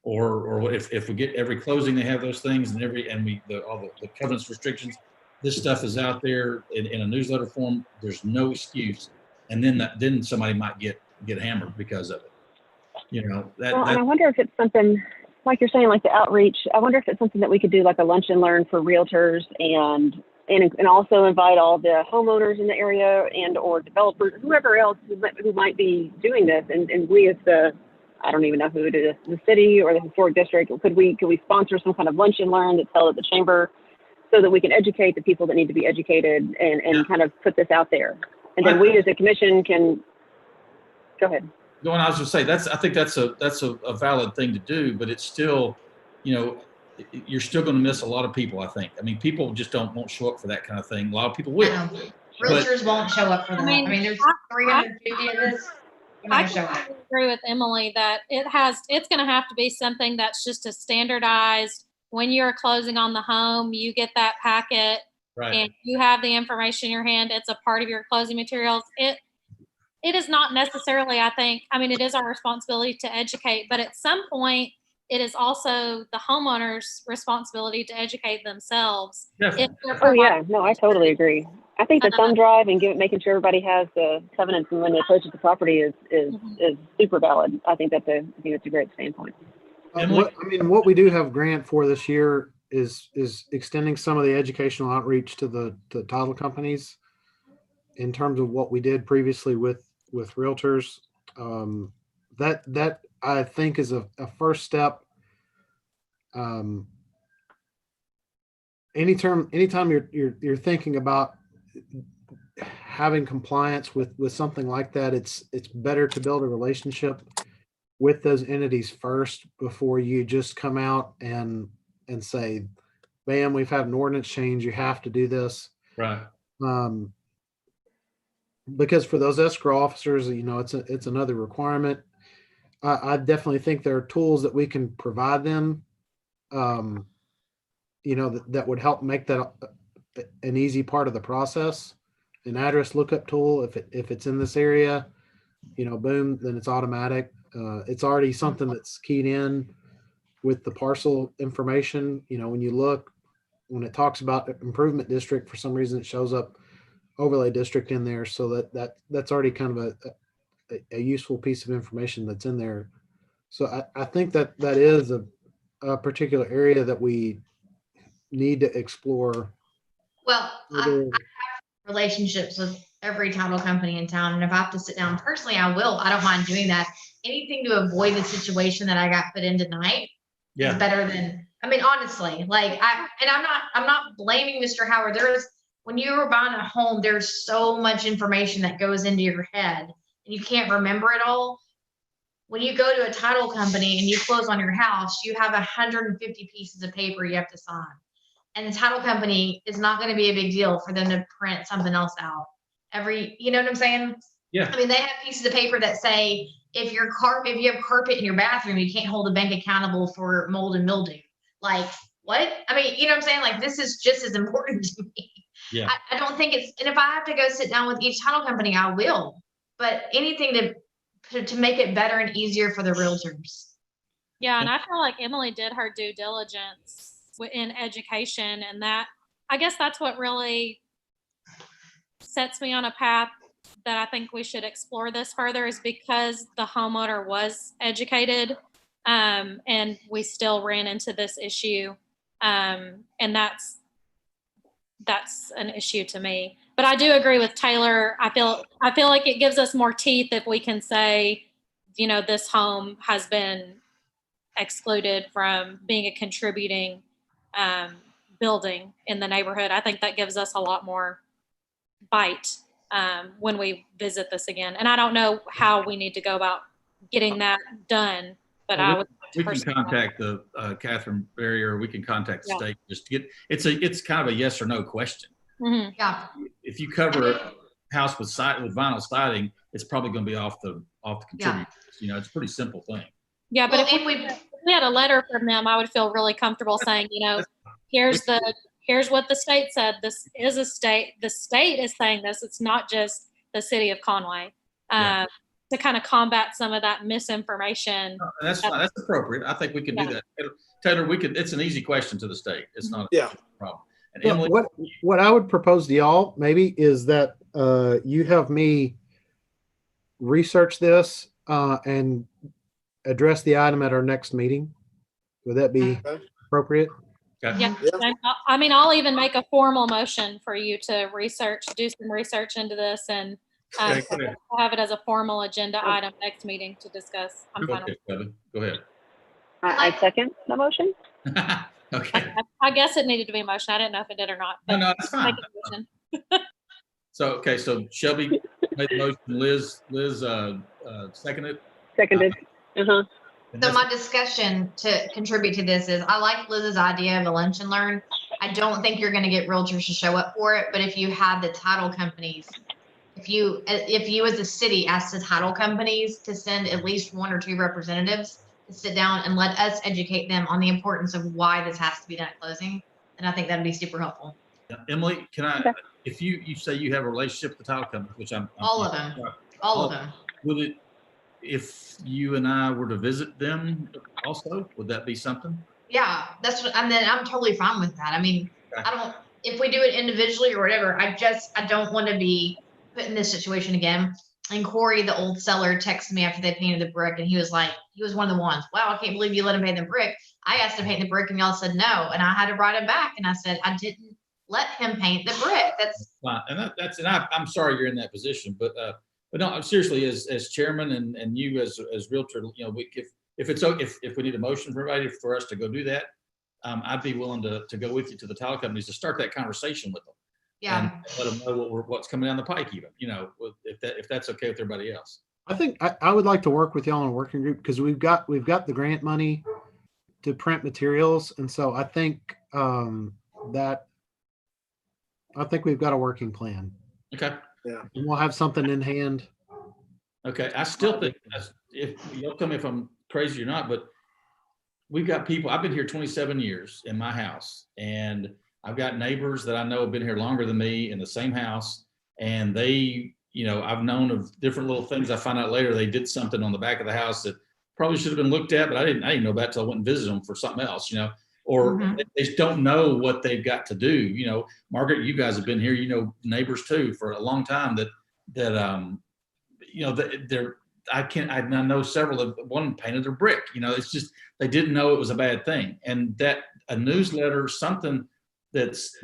Or if we get every closing, they have those things, and all the covenants, restrictions. This stuff is out there in a newsletter form. There's no excuse. And then somebody might get hammered because of it. And I wonder if it's something like you're saying, like the outreach. I wonder if it's something that we could do, like a lunch and learn for realtors, and also invite all the homeowners in the area and or developers, whoever else who might be doing this, and we as the I don't even know who it is, the city or the historic district. Could we sponsor some kind of lunch and learn that's held at the chamber so that we can educate the people that need to be educated and kind of put this out there? And then we as a commission can, go ahead. Go on, I was just say I think that's a valid thing to do, but it's still, you're still going to miss a lot of people, I think. I mean, people just won't show up for that kind of thing. A lot of people will. Realtors won't show up for that. I mean, there's 350 of us. I completely agree with Emily that it's going to have to be something that's just a standardized, when you're closing on the home, you get that packet and you have the information in your hand. It's a part of your closing materials. It is not necessarily, I think, I mean, it is our responsibility to educate, but at some point it is also the homeowner's responsibility to educate themselves. Oh yeah, no, I totally agree. I think the thumb drive and making sure everybody has the covenants when they purchase the property is super valid. I think that's a great standpoint. What we do have grant for this year is extending some of the educational outreach to the title companies in terms of what we did previously with realtors. That I think is a first step. Anytime you're thinking about having compliance with something like that, it's better to build a relationship with those entities first before you just come out and say, bam, we've had an ordinance change, you have to do this. Right. Because for those escrow officers, it's another requirement. I definitely think there are tools that we can provide them, that would help make that an easy part of the process. An address lookup tool, if it's in this area, boom, then it's automatic. It's already something that's keyed in with the parcel information. When it talks about improvement district, for some reason it shows up overlay district in there, so that's already kind of a useful piece of information that's in there. So I think that is a particular area that we need to explore. Well, I have relationships with every title company in town, and if I have to sit down personally, I will. I don't mind doing that. Anything to avoid the situation that I got put in tonight is better than, honestly, I'm not blaming Mr. Howard. When you are buying a home, there's so much information that goes into your head and you can't remember it all. When you go to a title company and you close on your house, you have 150 pieces of paper you have to sign. And the title company is not going to be a big deal for them to print something else out you know what I'm saying? Yeah. They have pieces of paper that say, if you have carpet in your bathroom, you can't hold a bank accountable for mold and mildew. Like, what? You know what I'm saying? Like, this is just as important to me. Yeah. I don't think and if I have to go sit down with each title company, I will. But anything to make it better and easier for the realtors. Yeah, and I feel like Emily did her due diligence in education, and I guess that's what really sets me on a path that I think we should explore this further, is because the homeowner was educated, and we still ran into this issue, and that's an issue to me. But I do agree with Taylor. I feel like it gives us more teeth if we can say, this home has been excluded from being a contributing building in the neighborhood. I think that gives us a lot more bite when we visit this again. And I don't know how we need to go about getting that done, but we can contact the Catherine Berry, or we can contact the state just to get. It's kind of a yes or no question. Mm-hmm. Yeah. If you cover a house with vinyl siding, it's probably going to be off the contributors. It's a pretty simple thing. Yeah, but if we had a letter from them, I would feel really comfortable saying, here's what the state said. This is a state. The state is saying this. It's not just the city of Conway. To kind of combat some of that misinformation. That's fine. That's appropriate. I think we can do that. Taylor, it's an easy question to the state. It's not a problem. And Emily, what I would propose to y'all maybe is that you have me research this and address the item at our next meeting. Would that be appropriate? Yeah. I'll even make a formal motion for you to do some research into this and Okay, go ahead. I'll have it as a formal agenda item next meeting to discuss. I'm fine. Okay, Kevin, go ahead. I second the motion. Okay, I guess it needed to be a motion. I didn't know if it did or not. no, but no, it's fine. make a motion. So Shelby made the motion, Liz seconded. Seconded. Uh-huh. And So that's- my discussion to contribute to this is, I like Liz's idea of a lunch and learn. I don't think you're gonna get realtors to show up for it, but if you have the title companies, if you as a city ask the title companies to send at least 1 or 2 representatives to sit down and let us educate them on the importance of why this has to be done at closing, then I think that'd be super helpful. Yeah. Emily, can I, Okay. if you say you have a relationship with the title company, which I'm All of them, all of them. Would it, if you and I were to visit them also, would that be something? Yeah, that's what, and then I'm totally fine with that. I mean, Okay. I don't, if we do it individually or whatever, I don't want to be put in this situation again. And Corey, the old seller, texted me after they painted the brick, and he was like, he was one of the ones, wow, I can't believe you let him paint the brick. I asked to paint the brick and y'all said no. And I had to write it back. And I said, I didn't let him paint the brick. That's Fine. And I'm sorry you're in that position, but no, seriously, as chairman and you as realtor, you know, if we need a motion for everybody for us to go do that, I'd be willing to go with you to the title companies to start that conversation with them. yeah. And let them know what's coming down the pike, even, you know, if that's okay with everybody else. I think I would like to work with y'all in a working group because we've got the grant money to print materials, and so I think we've got a working plan. Okay. Yeah, and we'll have something in hand. Okay. I still think, if you'll tell me if I'm crazy or not, but we've got people, I've been here 27 years in my house, and I've got neighbors that I know have been here longer than me in the same house. And they, you know, I've known of different little things. I find out later they did something on the back of the house that probably should have been looked at, but I didn't know about it till I went and visited them for something else, you know, or they just don't know what they've got to do. You know, Margaret, you guys have been here, you know, neighbors too, for a long time that you know, I know several of one painted a brick, you know, it's just, they didn't know it was a bad thing. And that a newsletter, something that's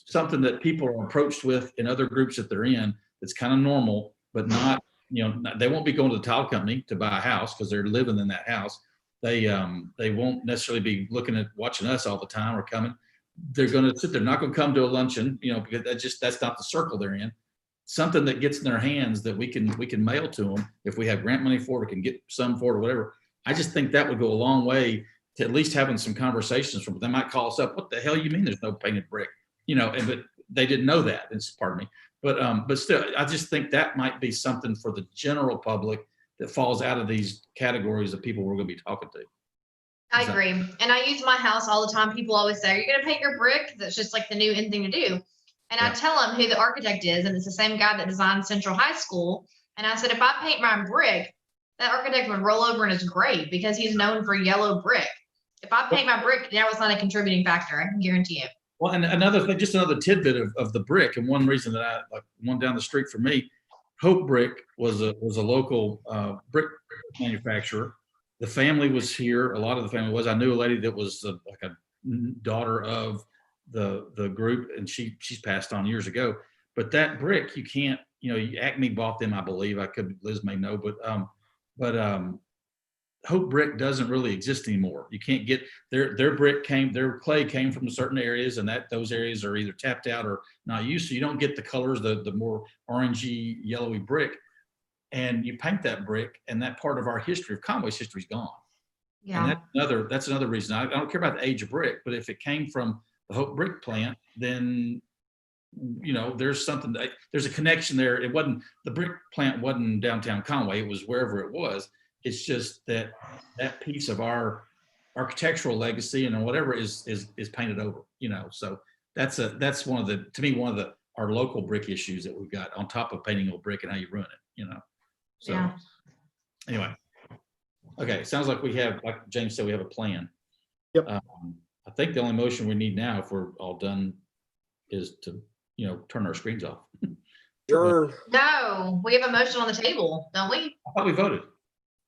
something that people are approached with in other groups that they're in, that's kind of normal, but not, you know, they won't be going to the title company to buy a house because they're living in that house. They won't necessarily be watching us all the time or coming. They're going to sit there, not going to come to a luncheon, you know, because that's not the circle they're in. Something that gets in their hands that we can mail to them if we have grant money for it, or can get some for it or whatever. I just think that would go a long way to at least having some conversations from them. They might call us up. What the hell you mean there's no painted brick? You know, but they didn't know that. It's, pardon me. But still, I just think that might be something for the general public that falls out of these categories of people we're going to be talking to. I agree. And I use my house all the time. People always say, are you going to paint your brick? That's just like the new in thing to do. And I tell them who the architect is, and it's the same guy that designed Central High School. And I said, if I paint my brick, that architect would roll over in his grave because he's known for yellow brick. If I paint my brick, now it's not a contributing factor. I can guarantee it. Well, and another thing, just another tidbit of the brick, and one reason that I like one down the street from me, Hope Brick was a local brick manufacturer. The family was here. A lot of the family was. I knew a lady that was like a daughter of the group, and she's passed on years ago. But that brick, you can't, you know, Acme bought them, I believe. Liz may know, but Hope Brick doesn't really exist anymore. You can't get their clay came from certain areas, and those areas are either tapped out or not used. So you don't get the colors, the more orangey, yellowy brick. And you paint that brick, and that part of our history, of Conway's history, is gone. Yeah. And that's another reason. I don't care about the age of brick, but if it came from the Hope Brick plant, then, you know, there's a connection there. It wasn't, the brick plant wasn't downtown Conway. It was wherever it was. It's just that piece of our architectural legacy and whatever is painted over, you know. So that's one of our local brick issues that we've got, on top of painting old brick and how you ruin it, you know. So anyway, okay, sounds like we have, like James said, we have a plan. Yep. I think the only motion we need now, if we're all done, is to, you know, turn our screens off. Sure. No, we have a motion on the table, don't we? I thought we voted.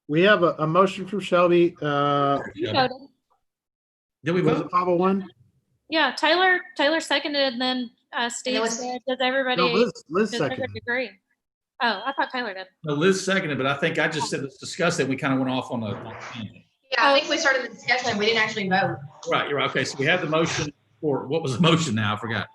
We have a motion from Shelby. You voted. Did we Was vote? it 501? Yeah, Taylor seconded, and then Steve was- said, does everybody No, Liz does seconded. everybody agree? Oh, I thought Taylor did. No, Liz seconded, but I think I just said, let's discuss it. We kind of went off on a tangent. Yeah, I think we started the discussion. We didn't actually vote. Right, you're right. Okay, so we have the motion for, what was the motion now? I forgot.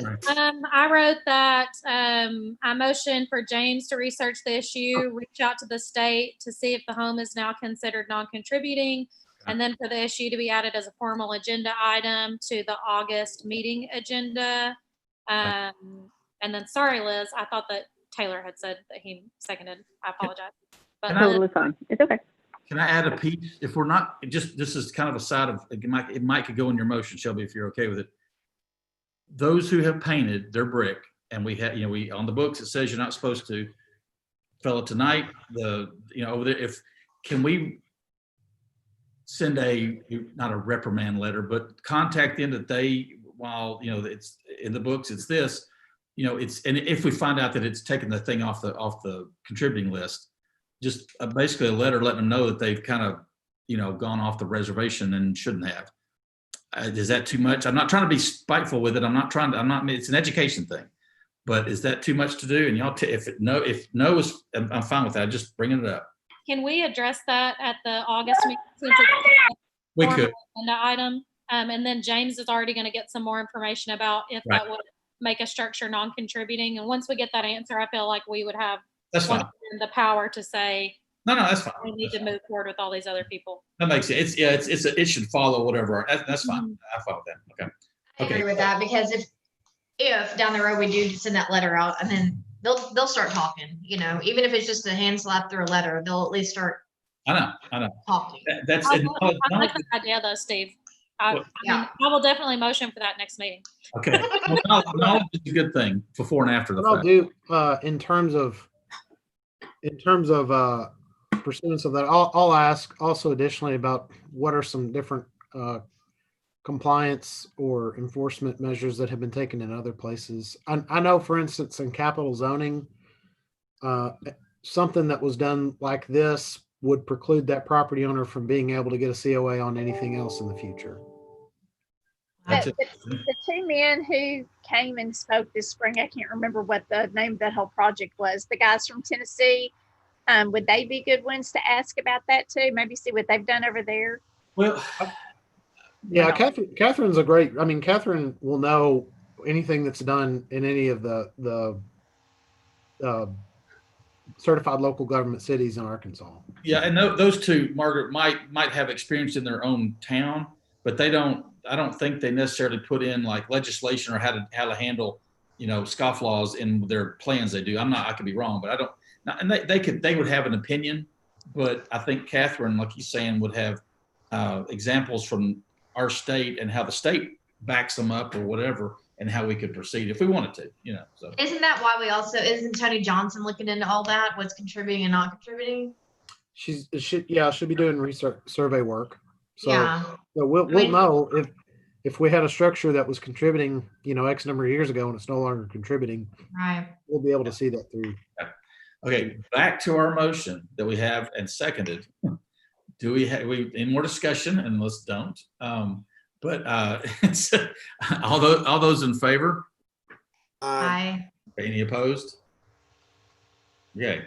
I wrote that I motion for James to research the issue, reach out to the state to see if the home is now considered non-contributing, and then for the issue to be added as a formal agenda item to the August meeting agenda. And then, sorry, Liz, I thought that Taylor had said that he seconded. I apologize. But Totally fine. It's okay. Can I add a piece? If we're not, just, this is kind of a side of, it might could go in your motion, Shelby, if you're okay with it. Those who have painted their brick, and we have, we, on the books, it says you're not supposed to, fella, tonight, over there, can we send not a reprimand letter, but contact them that they, while, it's in the books, it's this, and if we find out that it's taken the thing off the contributing list, just basically a letter letting them know that they've kind of, gone off the reservation and shouldn't have. Is that too much? I'm not trying to be spiteful with it. It's an education thing, but is that too much to do? And y'all, if no is, I'm fine with that. Just bringing it up. can we address that at the August meeting? Since it's We a could. agenda item, and then James is already going to get some more information about if Right. that would make a structure non-contributing. And once we get that answer, I feel like we would have That's fine. the power to say, No, that's fine. we need to move forward with all these other people. That makes sense. It should follow whatever. That's fine. I follow that. Okay. I agree with that, because if down the road we do send that letter out, and then they'll start talking, even if it's just a hand slap through a letter, they'll at least start I know. talking. That's I like that idea though, Steve. I will definitely motion for that next meeting. okay. Well, knowledge is a good thing before and after the What I'll fact. do, in terms of pursuance of that, I'll ask also additionally about what are some different compliance or enforcement measures that have been taken in other places. I know, for instance, in capital zoning, something that was done like this would preclude that property owner from being able to get a COA on anything else in the future. The two men who came and spoke this spring, I can't remember what the name of that whole project was. The guys from Tennessee, would they be good ones to ask about that too? Maybe see what they've done over there. Well, yeah, Catherine's a great. I mean, Catherine will know anything that's done in any of the certified local government cities in Arkansas. Yeah, and those two, Margaret, might have experience in their own town, but I don't think they necessarily put in like legislation or how to handle, scofflaws in their plans they do. I could be wrong, but I don't. And they would have an opinion, but I think Catherine, like he's saying, would have examples from our state and how the state backs them up or whatever, and how we could proceed if we wanted to, so. Isn't that why isn't Tony Johnson looking into all that? What's contributing and not contributing? She'll be doing research survey work. So, Yeah. So we'll know if we had a structure that was contributing, X number of years ago and it's no longer contributing. Right. We'll be able to see that through. Okay, back to our motion that we have and seconded. Do we have any more discussion? And let's don't. But all those in favor? Aye. Any opposed? Okay,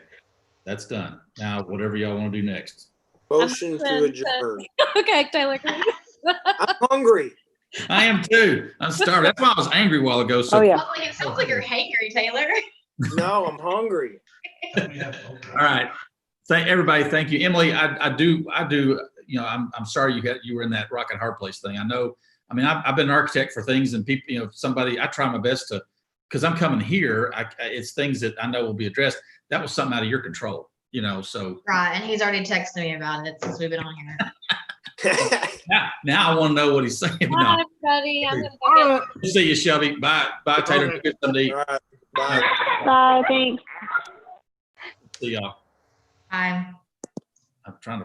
that's done. Now, whatever y'all want to do next. Motion to adjourn. Okay, Taylor. I'm hungry. I am too. I'm starving. That's why I was angry a while ago. So, It sounds like you're hangry, Taylor. No, I'm hungry. all right. Everybody. Thank you, Emily. I do. I'm sorry you were in that rock and hard place thing. I know. I mean, I've been an architect for things, and people. I try my best to, because I'm coming here. It's things that I know will be addressed. That was something out of your control. So. Right, and he's already texted me about it since we've been on here. Now I want to know what he's saying. Bye, everybody. I'm gonna go get See you, Shelby. Bye, Taylor. Good something to eat. All right. Bye. Bye. Thanks. See y'all. Bye. I'm trying to